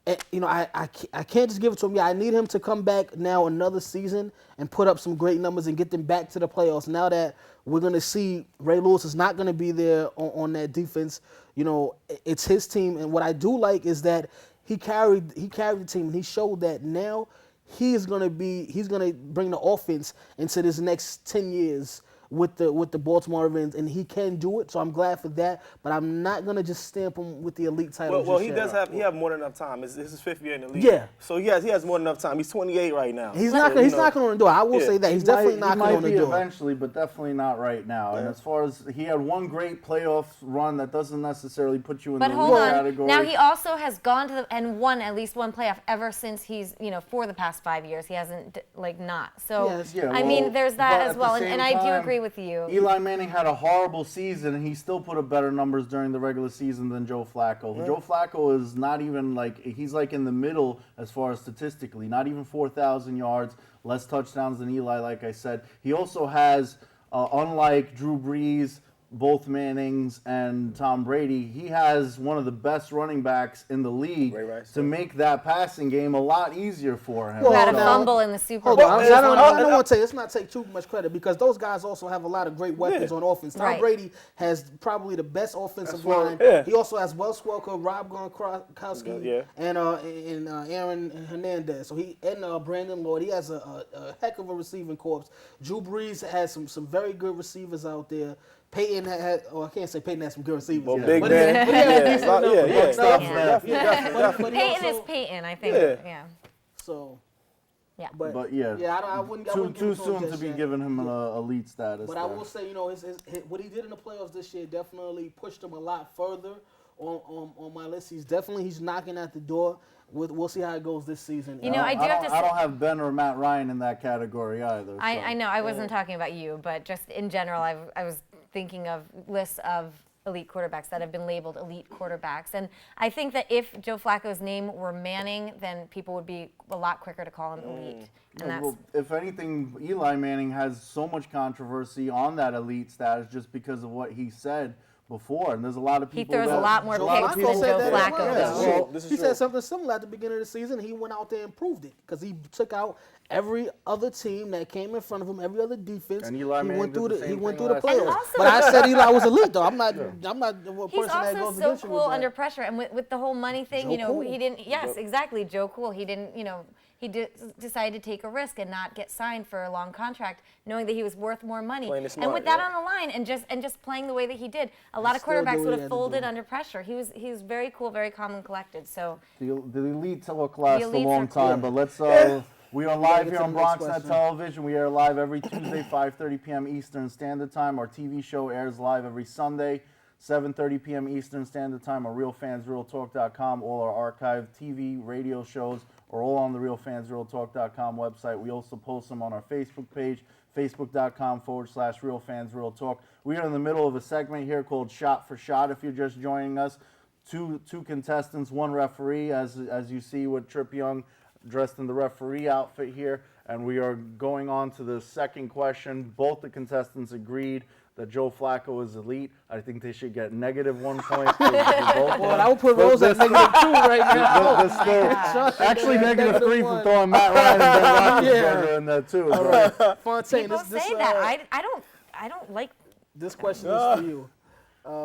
I can't just give it to him. Yeah, I need him to come back now another season and put up some great numbers and get them back to the playoffs. Now that we're going to see Ray Lewis is not going to be there on that defense, it's his team. And what I do like is that he carried the team, and he showed that now he's going to bring the offense into this next 10 years with the Baltimore Ravens, and he can do it. So I'm glad for that. But I'm not gonna just stamp him with the elite title. Well, he have more than enough time. This is his 5th year in the league. Yeah. So he has more than enough time. He's 28 right now. He's knocking on the door. I will say that he's definitely knocking on the door. Eventually, but definitely not right now. And as far as he had one great playoff run, that doesn't necessarily put you in the elite category. Now he also has gone to and won at least one playoff ever since he's for the past 5 years. He hasn't not. So I mean, there's that as well. And I do agree with you. Eli Manning had a horrible season, and he still put up better numbers during the regular season than Joe Flacco. Joe Flacco is not even he's in the middle as far as statistically, not even 4,000 yards, less touchdowns than Eli, like I said. He also has, unlike Drew Brees, both Mannings and Tom Brady, he has one of the best running backs in the league to make that passing game a lot easier for him. Who had a fumble in the Super Bowl. I don't want to let's not take too much credit because those guys also have a lot of great weapons on offense. Tom Brady has probably the best offensive line. He also has Wes Welker, Rob Gronkowski, and Aaron Hernandez. So and Brandon Lloyd. He has a heck of a receiving corps. Drew Brees has some very good receivers out there. Peyton I can't say Peyton has some good receivers. Well, Big Ben. Peyton is Peyton, I think. Yeah. So. Yeah. But I wouldn't too soon to be giving him an elite status. But I will say, what he did in the playoffs this year definitely pushed him a lot further on my list. He's knocking at the door. We'll see how it goes this season. I don't have Ben or Matt Ryan in that category either. So. I know I wasn't talking about you, but just in general, I was thinking of lists of elite quarterbacks that have been labeled elite quarterbacks. And I think that if Joe Flacco's name were Manning, then people would be a lot quicker to call him elite. And if anything, Eli Manning has so much controversy on that elite status just because of what he said before, and there's a lot of people. He throws a lot more picks than Joe Flacco. He said something similar at the beginning of the season. He went out there and proved it because he took out every other team that came in front of him, every other defense. And Eli Manning went through the playoffs. playoffs. But I said Eli was elite, though. I'm not the person that goes He's against you. also so cool under pressure, and with the whole money thing, Joe Cool. he didn't. Yes, exactly, Joe Cool. He didn't. He decided to take a risk and not get signed for a long contract, knowing that he was worth more money. And with that on the line, and just playing the way that he did, a lot of quarterbacks would have folded under pressure. He was very cool, very calm and collected. So the elite talk lasts a long time, but let's. We are live here on BronxNet Television. We air live every Tuesday, 5:30 p.m. Eastern Standard Time. Our TV show airs live every Sunday, 7:30 p.m. Eastern Standard Time on RealFansRealTalk.com. All our archived TV, radio shows are all on the RealFansRealTalk.com website. We also post them on our Facebook page, Facebook.com/RealFansRealTalk. We are in the middle of a segment here called Shot for Shot. If you're just joining us, two contestants, one referee, as you see with Trip Young dressed in the referee outfit here, and we are going on to the second question. Both the contestants agreed that Joe Flacco is elite. I think they should get -1 point. Well, I would put Rose at -2 right now. Actually, -3 for throwing Matt Ryan and Ben Roethlisberger in there too. All right, Fontaine. People say that. I don't like. This question is for you.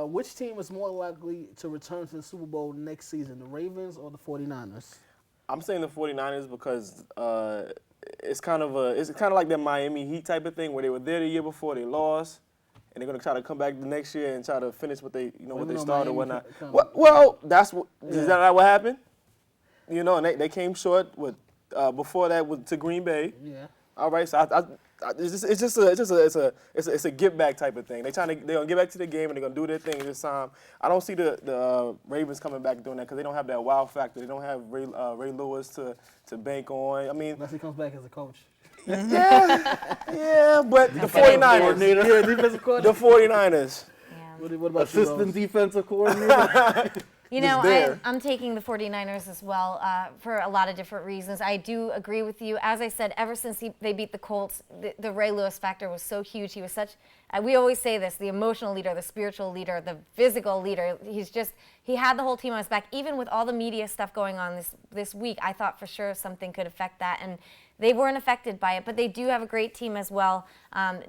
Which team is more likely to return to the Super Bowl next season, the Ravens or the 49ers? I'm saying the 49ers because it's kind of like that Miami Heat type of thing where they were there the year before, they lost, and they're gonna try to come back the next year and try to finish what they started or whatnot. Well, is that not what happened? And they came short with before that to Green Bay. Yeah. All right, so it's a get back type of thing. They're gonna get back to the game and they're gonna do their thing this time. I don't see the Ravens coming back doing that because they don't have that wow factor. They don't have Ray Lewis to bank on. I mean, unless he comes back as a coach. Yeah, but the 49ers. Defensive coordinator. The 49ers. Yeah. What about assistant defensive coordinator? I'm taking the 49ers as well for a lot of different reasons. I do agree with you. As I said, ever since they beat the Colts, the Ray Lewis factor was so huge. He was such, we always say this, the emotional leader, the spiritual leader, the physical leader. He had the whole team on his back. Even with all the media stuff going on this week, I thought for sure something could affect that. And they weren't affected by it, but they do have a great team as well.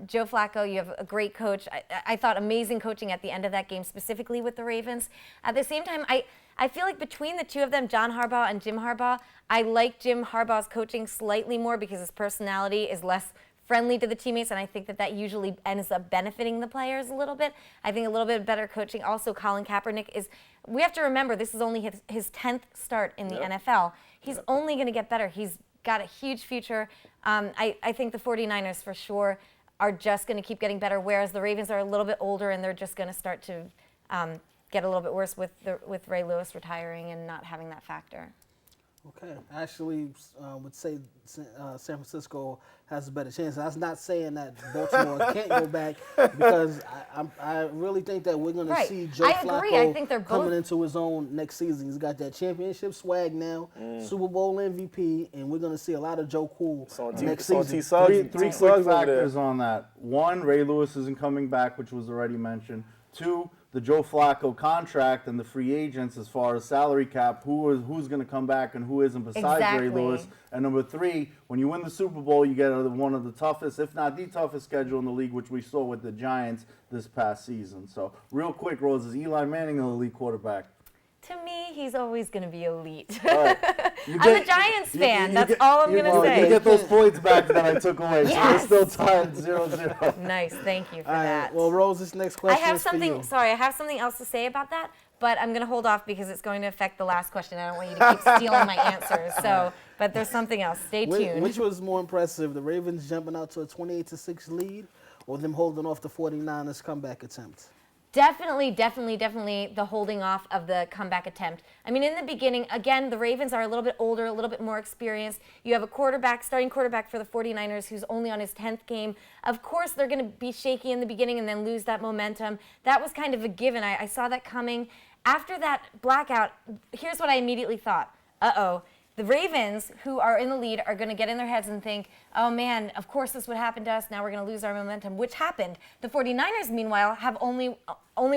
Joe Flacco, you have a great coach. I thought amazing coaching at the end of that game, specifically with the Ravens. At the same time, I feel like between the two of them, John Harbaugh and Jim Harbaugh, I like Jim Harbaugh's coaching slightly more because his personality is less friendly to the teammates, and I think that usually ends up benefiting the players a little bit. I think a little bit better coaching. Also, Colin Kaepernick we have to remember, this is only his 10th start in the NFL. He's only going to get better. He's got a huge future. I think the 49ers for sure are just going to keep getting better, whereas the Ravens are a little bit older and they're just going to start to get a little bit worse with Ray Lewis retiring and not having that factor. Okay, I actually would say San Francisco has a better chance. That's not saying that Baltimore can't go back, because I really think that we're going to see Joe Flacco coming into his own next season. He's got that championship swag now, Super Bowl MVP, and we're going to see a lot of Joe Cool next season. Three quick factors on that. One, Ray Lewis isn't coming back, which was already mentioned. Two, the Joe Flacco contract and the free agents as far as salary cap, who's going to come back and who isn't besides Ray Lewis. And number three, when you win the Super Bowl, you get one of the toughest, if not the toughest schedule in the league, which we saw with the Giants this past season. So real quick, Rose, is Eli Manning an elite quarterback? To me, he's always going to be elite. Right. I'm a Giants fan. That's all I'm going to say. You get those points back that I took away. Yes. So we're still tied 0-0. Nice. Thank you for All that. right, well, Rose, this next question is for you. Sorry, I have something else to say about that, but I'm going to hold off because it's going to affect the last question. I don't want you to keep stealing my answers. But there's something else. Stay tuned. Which was more impressive, the Ravens jumping out to a 28-6 lead, or them holding off the 49ers comeback attempt? Definitely the holding off of the comeback attempt. I mean, in the beginning, again, the Ravens are a little bit older, a little bit more experienced. You have a starting quarterback for the 49ers who's only on his 10th game. Of course, they're going to be shaky in the beginning and then lose that momentum. That was kind of a given. I saw that coming. After that blackout, here's what I immediately thought. The Ravens, who are in the lead, are going to get in their heads and think, oh man, of course this would happen to us. Now we're going to lose our momentum, which happened. The 49ers, meanwhile, have only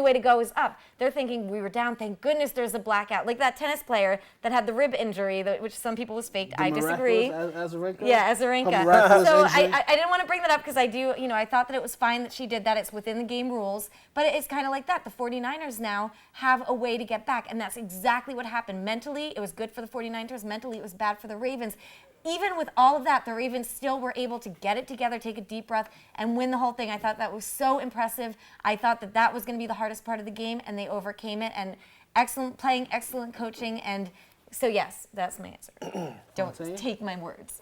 way to go is up. They're thinking, we were down. Thank goodness there's a blackout. Like that tennis player that had the rib injury, which some people was faked. I disagree. Azarenka? Yeah, Azarenka. So I didn't want to bring that up because I thought that it was fine that she did that. It's within the game rules. But it's kind of like that. The 49ers now have a way to get back. And that's exactly what happened. Mentally, it was good for the 49ers. Mentally, it was bad for the Ravens. Even with all of that, the Ravens still were able to get it together, take a deep breath, and win the whole thing. I thought that was so impressive. I thought that was going to be the hardest part of the game, and they overcame it. And excellent playing, excellent coaching, and so yes, that's my answer. Don't take my words.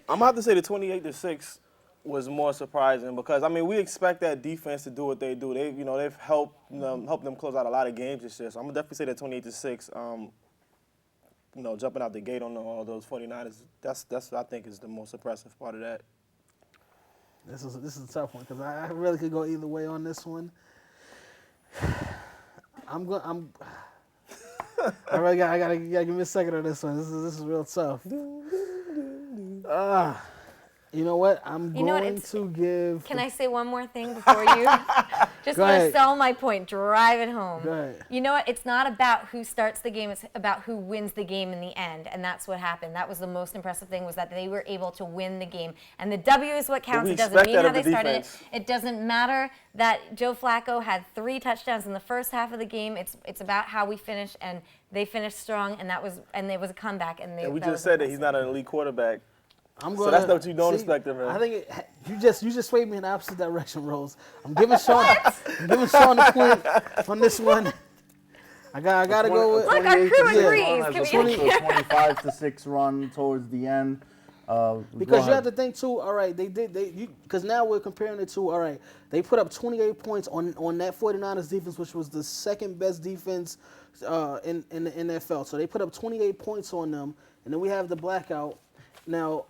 I'm about to say the 28-6 was more surprising because we expect that defense to do what they do. They've helped them close out a lot of games this year. So I'm gonna definitely say that 28-6. Jumping out the gate on all those 49ers, that's what I think is the most impressive part of that. This is a tough one because I really could go either way on this one. I gotta give me a second on this one. This is real tough. You know what? I'm going to give. Can I say one more thing before you? Just want to sell my point, drive it home. Go ahead. You know what? It's not about who starts the game. It's about who wins the game in the end, and that's what happened. That was the most impressive thing, was that they were able to win the game. And the W is what counts. It doesn't mean how they started it. It doesn't matter that Joe Flacco had 3 touchdowns in the first half of the game. It's about how we finish, and they finished strong, and it was a comeback. And we just said that he's not an elite quarterback. So that's what you don't expect of him. I think you just swayed me in the opposite direction, Rose. I'm giving Sean the point on this one. I gotta go with. Look, our crew agrees. Can we get a 25-6 run towards the end? Because you have to think too. All right, because now we're comparing it to. All right, they put up 28 points on that 49ers defense, which was the second best defense in the NFL. So they put up 28 points on them, and then we have the blackout. Now,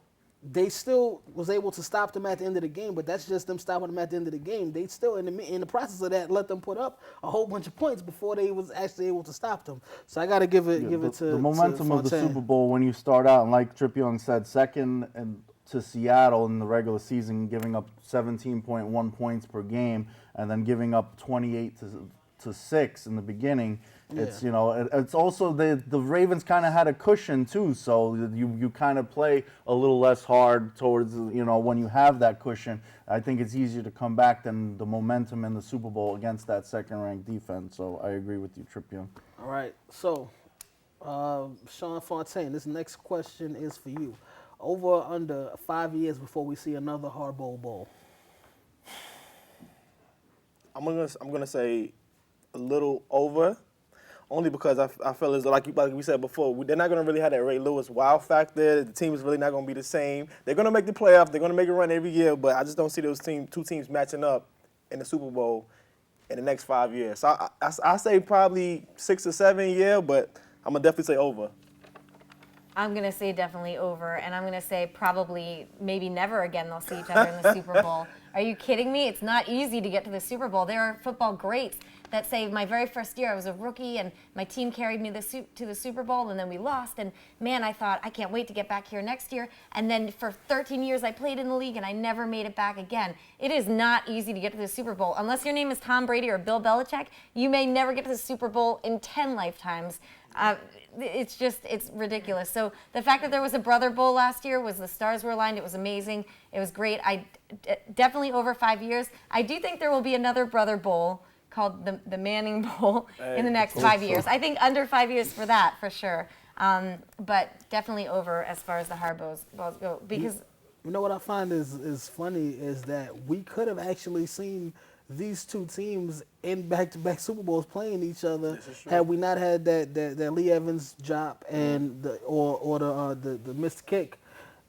they still was able to stop them at the end of the game, but that's just them stopping them at the end of the game. They still, in the process of that, let them put up a whole bunch of points before they was actually able to stop them. So I got to give it to the momentum of the Super Bowl when you start out, and like Trip Young said, second to Seattle in the regular season, giving up 17.1 points per game, and then giving up 28-6 in the beginning. Yeah. It's also the Ravens kind of had a cushion too, so you kind of play a little less hard towards when you have that cushion. I think it's easier to come back than the momentum in the Super Bowl against that second-ranked defense. So I agree with you, Trip Young. All right, so Sean Fontaine, this next question is for you. over or under 5 years before we see another Harbaugh Bowl? I'm gonna say a little over, only because I feel as though, like we said before, they're not gonna really have that Ray Lewis wow factor. The team is really not gonna be the same. They're gonna make the playoffs. They're gonna make a run every year, but I just don't see those two teams matching up in the Super Bowl in the next 5 years. So I say probably 6 or 7 years, but I'm gonna definitely say over. I'm going to say definitely over, and I'm going to say probably maybe never again they'll see each other in the Super Bowl. Are you kidding me? It's not easy to get to the Super Bowl. There are football greats that say my very first year I was a rookie and my team carried me to the Super Bowl and then we lost, and man, I thought I can't wait to get back here next year, and then for 13 years I played in the league and I never made it back again. It is not easy to get to the Super Bowl. Unless your name is Tom Brady or Bill Belichick, you may never get to the Super Bowl in 10 lifetimes. It's ridiculous. So the fact that there was a Brother Bowl last year, the stars were aligned, it was amazing. It was great. Definitely over 5 years. I do think there will be another Brother Bowl called the Manning Bowl in the next 5 years. I think under 5 years for that, for sure. But definitely over as far as the Harbaugh Bowls go. Because you know what I find is funny is that we could have actually seen these two teams in back-to-back Super Bowls playing each other had we not had that Lee Evans drop and the missed kick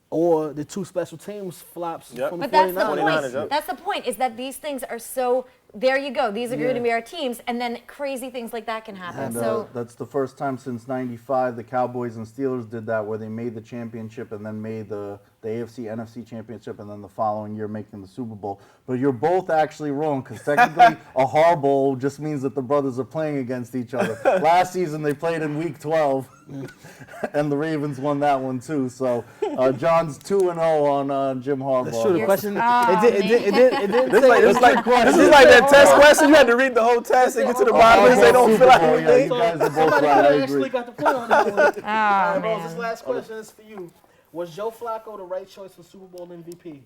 or the two special teams flops from the 49ers. But that's the point. That's the point, is that these things are so, there you go, these are going to be our teams, and then crazy things like that can happen. And so that's the first time since '95 the Cowboys and Steelers did that, where they made the championship and then made the AFC, NFC championship, and then the following year making the Super Bowl. But you're both actually wrong, because technically a Har Bowl just means that the brothers are playing against each other. Last season they played in Week 12, and the Ravens won that one too. So John's 2-0 on Jim Harbaugh. That's true. The question, This is like that test question. You had to read the whole test and get to the bottom and they don't fill out anything. You guys are both somebody right. I actually agree. got the point on that one. oh, man. This last question is for you. Was Joe Flacco the right choice for Super Bowl MVP?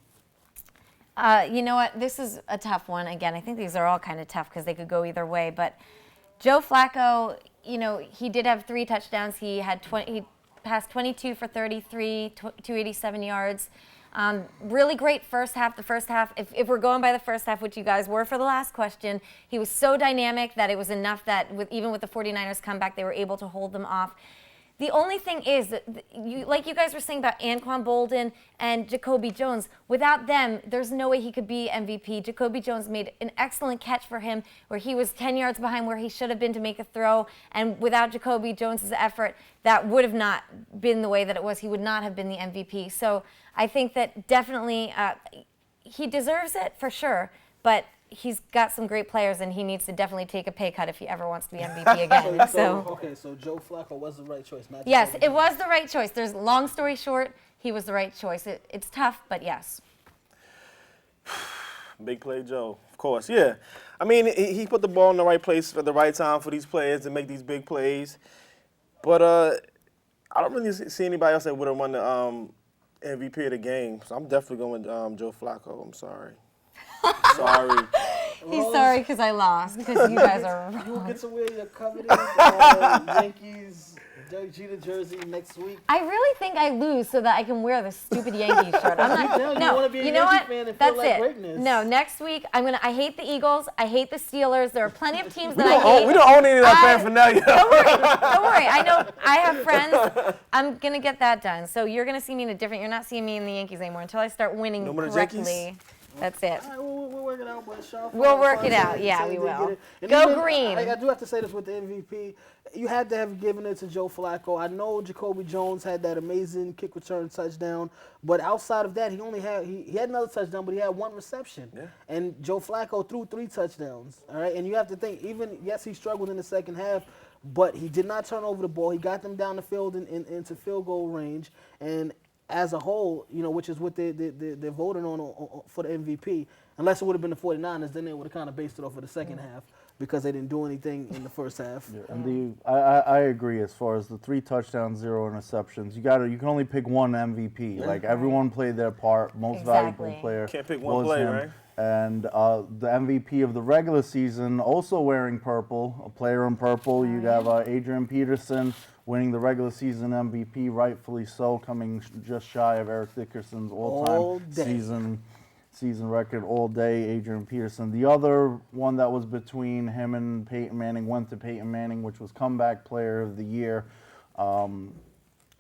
You know what? This is a tough one. Again, I think these are all kind of tough because they could go either way. But Joe Flacco, you know, he did have 3 touchdowns. He passed 22 for 33, 287 yards. Really great first half. The first half, if we're going by the first half, which you guys were for the last question, he was so dynamic that it was enough that even with the 49ers comeback, they were able to hold them off. The only thing is that, like you guys were saying about Anquan Bolden and Jacoby Jones, without them, there's no way he could be MVP. Jacoby Jones made an excellent catch for him where he was 10 yards behind where he should have been to make a throw. And without Jacoby Jones' effort, that would have not been the way that it was. He would not have been the MVP. So I think that definitely he deserves it for sure, but he's got some great players, and he needs to definitely take a pay cut if he ever wants to be MVP again. So Joe Flacco was the right choice. Not yes, it was the right choice. There's long story short, he was the right choice. It's tough, but yes. Big play Joe, of course, yeah. I mean, he put the ball in the right place at the right time for these players to make these big plays. But I don't really see anybody else that would have won the MVP of the game. So I'm definitely going with Joe Flacco. I'm sorry. Sorry. He's sorry because I lost, because you guys are wrong. You will get to wear your coveted Yankees Derek Jeter jersey next week. I really think I lose so that I can wear the stupid Yankees shirt. I'm not. You want to be a you know Yankee what? fan and That's feel like it. greatness. No, next week I hate the Eagles. I hate the Steelers. There are plenty of teams that I hate. We don't own any of that paraphernalia. Don't worry. I know I have friends. I'm gonna get that done. So you're gonna see me in a different. You're not seeing me in the Yankees anymore until I start winning correctly. That's it. All right, we'll work it out, but Sean. We'll work it out. Yeah, we will. Go green. I do have to say this with the MVP. You had to have given it to Joe Flacco. I know Jacoby Jones had that amazing kick return touchdown, but outside of that, he had another touchdown, but he had 1 reception. Yeah. And Joe Flacco threw 3 touchdowns. All right, and you have to think, yes, he struggled in the second half, but he did not turn over the ball. He got them down the field into field goal range, and as a whole, which is what they're voting on for the MVP. Unless it would have been the 49ers, then they would have kind of based it off of the second half because they didn't do anything in the first half. Yeah, and I agree as far as the 3 touchdowns, 0 interceptions. You can only pick one MVP. Yeah. Like everyone played their part. Most valuable player. Can't pick one player, right? And the MVP of the regular season, also wearing purple, a player in purple. You have Adrian Peterson winning the regular season MVP, rightfully so, coming just shy of Eric Dickerson's all-time season record all day, Adrian Peterson. The other one that was between him and Peyton Manning went to Peyton Manning, which was Comeback Player of the Year,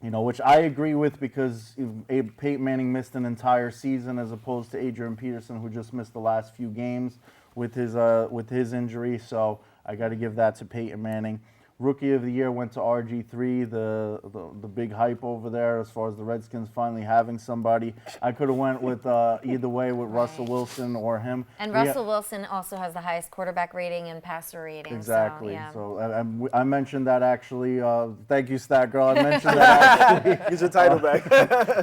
which I agree with because Peyton Manning missed an entire season as opposed to Adrian Peterson, who just missed the last few games with his injury. So I got to give that to Peyton Manning. Rookie of the Year went to RG3, the big hype over there as far as the Redskins finally having somebody. I could have went with either way with Russell Wilson or him. And Russell Wilson also has the highest quarterback rating and passer rating. Exactly. So I mentioned that actually. Thank you, Stat Girl. I mentioned that actually. Get your title back.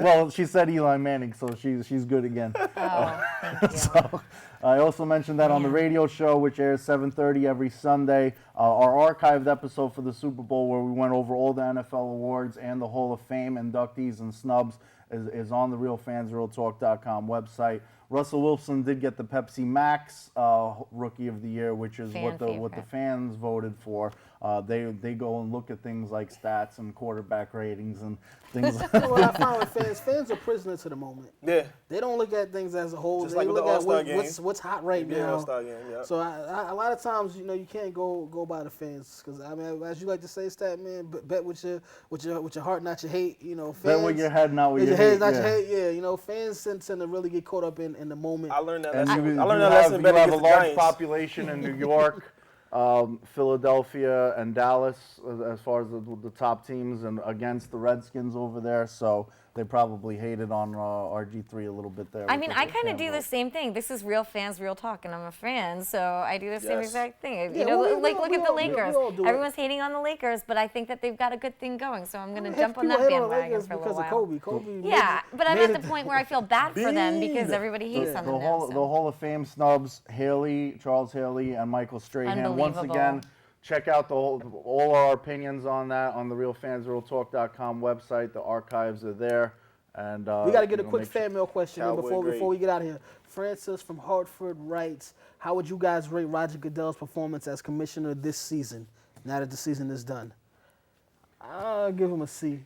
Well, she said Eli Manning, so she's good again. Oh, thank you. So, I also mentioned that on the radio show, which airs 7:30 every Sunday. Our archived episode for the Super Bowl, where we went over all the NFL awards and the Hall of Fame inductees and snubs, is on the RealFansRealTalk.com website. Russell Wilson did get the Pepsi Max Rookie of the Year, which is what the fans voted for. They go and look at things like stats and quarterback ratings and things. What I find with fans are prisoners to the moment. Yeah. They don't look at things as a whole. Just they like look the at All-Star game. what's hot right now. All-Star game, yeah. So a lot of times, you can't go by the fans because I mean, as you like to say, Stat Man, bet with your heart, not your hate. Fans, bet with your head, not with your head, hate. not your hate. Yeah, fans tend to really get caught up in the moment. I learned that And lesson. you I learned that lesson better have a against the large Giants. population in New York, Philadelphia, and Dallas as far as the top teams, and against the Redskins over there. So they probably hated on RG3 a little bit there. I mean, I kind of do the same thing. This is Real Fans, Real Talk, and I'm a fan, so I do the same exact thing. Look at the Lakers. Everyone's hating on the Lakers, but I think that they've got a good thing going, so I'm going to jump on that bandwagon for a little while. Because of Kobe. Yeah, but I'm at the point where I feel bad for them because everybody hates on them now. The Hall of Fame snubs, Charles Haley, and Michael Strahan. Once again, check out all our opinions on that on the RealFansRealTalk.com website. The archives are there. And we got to get a quick fan mail question before we get out of here. Francis from Hartford writes, how would you guys rate Roger Goodell's performance as commissioner this season, now that the season is done? I'll give him a C.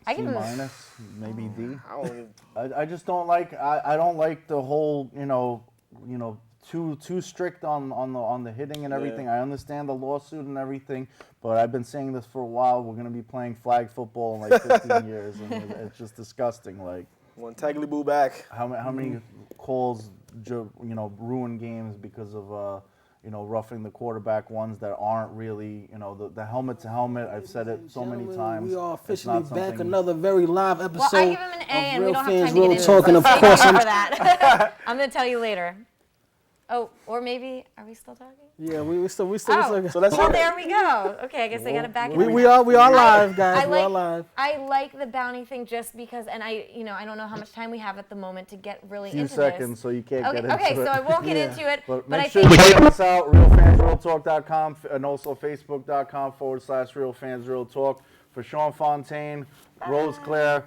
C minus, maybe D. I just don't like. I don't like the whole too strict on the hitting and everything. I understand the lawsuit and everything, but I've been saying this for a while. We're gonna be playing flag football in like 15 years, and it's just disgusting. Like one taggly boo back. How many calls ruin games because of roughing the quarterback, ones that aren't really, the helmet to helmet. I've said it so many times. We are officially back, another very live episode. Well, I give him an A, and we don't have time to get into Talking, of course. for that. I'm going to tell you later. Oh, or maybe, are we still talking? Yeah, we still. So let's there we go. Okay, I guess I got it back. We are live, guys. We are live. I like the bounty thing just because, and I don't know how much time we have at the moment to get really into this. A few seconds, so you can't get into it. Okay, so I won't get into it, but I make sure think. you check us out, realfansrealtalk.com, and also facebook.com/realfansrealtalk. For Sean Fontaine, Rose Claire,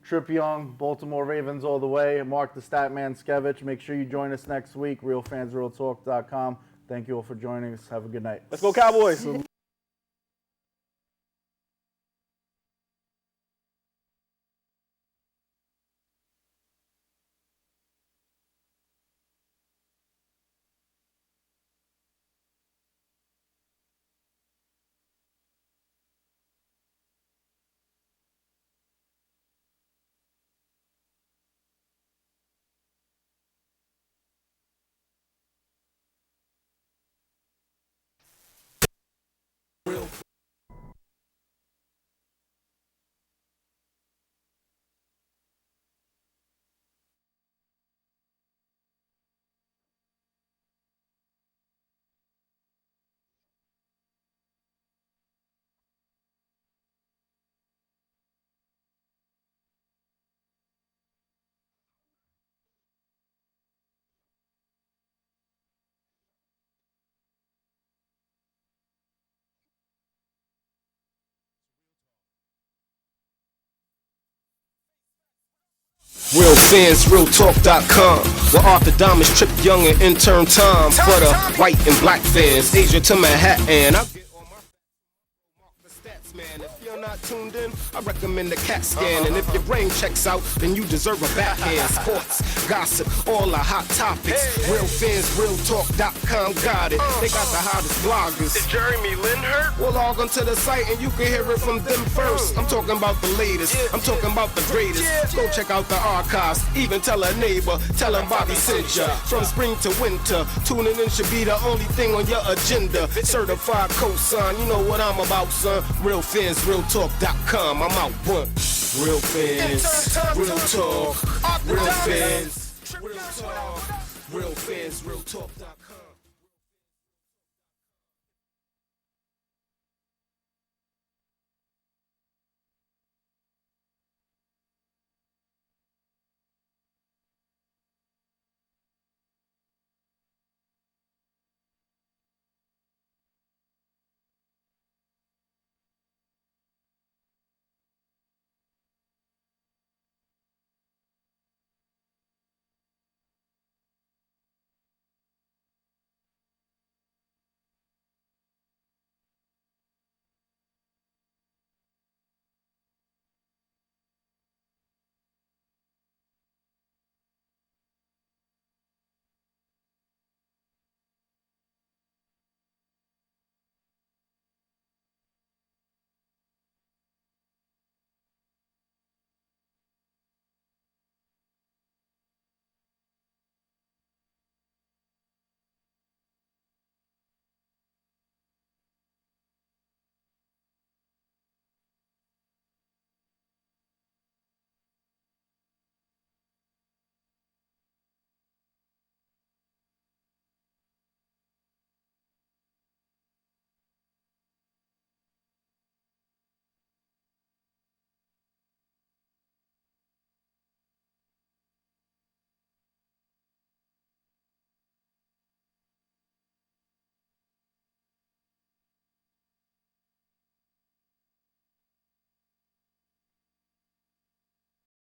Trip Young, Baltimore Ravens all the way, and Mark the Statman Skevich. Make sure you join us next week, realfansrealtalk.com. Thank you all for joining us. Have a good night. Let's go Cowboys. RealFansRealTalk.com, where Arthur Diamonds, Trip Young, and intern Tom for the white and black fans, Asia to Manhattan. tuned in, I recommend the CAT scan. And if your brain checks out, then you deserve a backhand. Sports, gossip, all the hot topics. Real fans, realtalk.com got it. They got the hottest bloggers. Is Jeremy Lin hurt? Well, log onto the site and you can hear it from them first. I'm talking about the latest. I'm talking about the greatest. Go check out the archives. Even tell a neighbor. Tell them Bobby sent ya. From spring to winter, tuning in should be the only thing on your agenda. Certified cosign, you know what I'm about, son. Real fans, realtalk.com. I'm out one. Real fans, real talk. Real fans, real talk. Real fans, realtalk.com.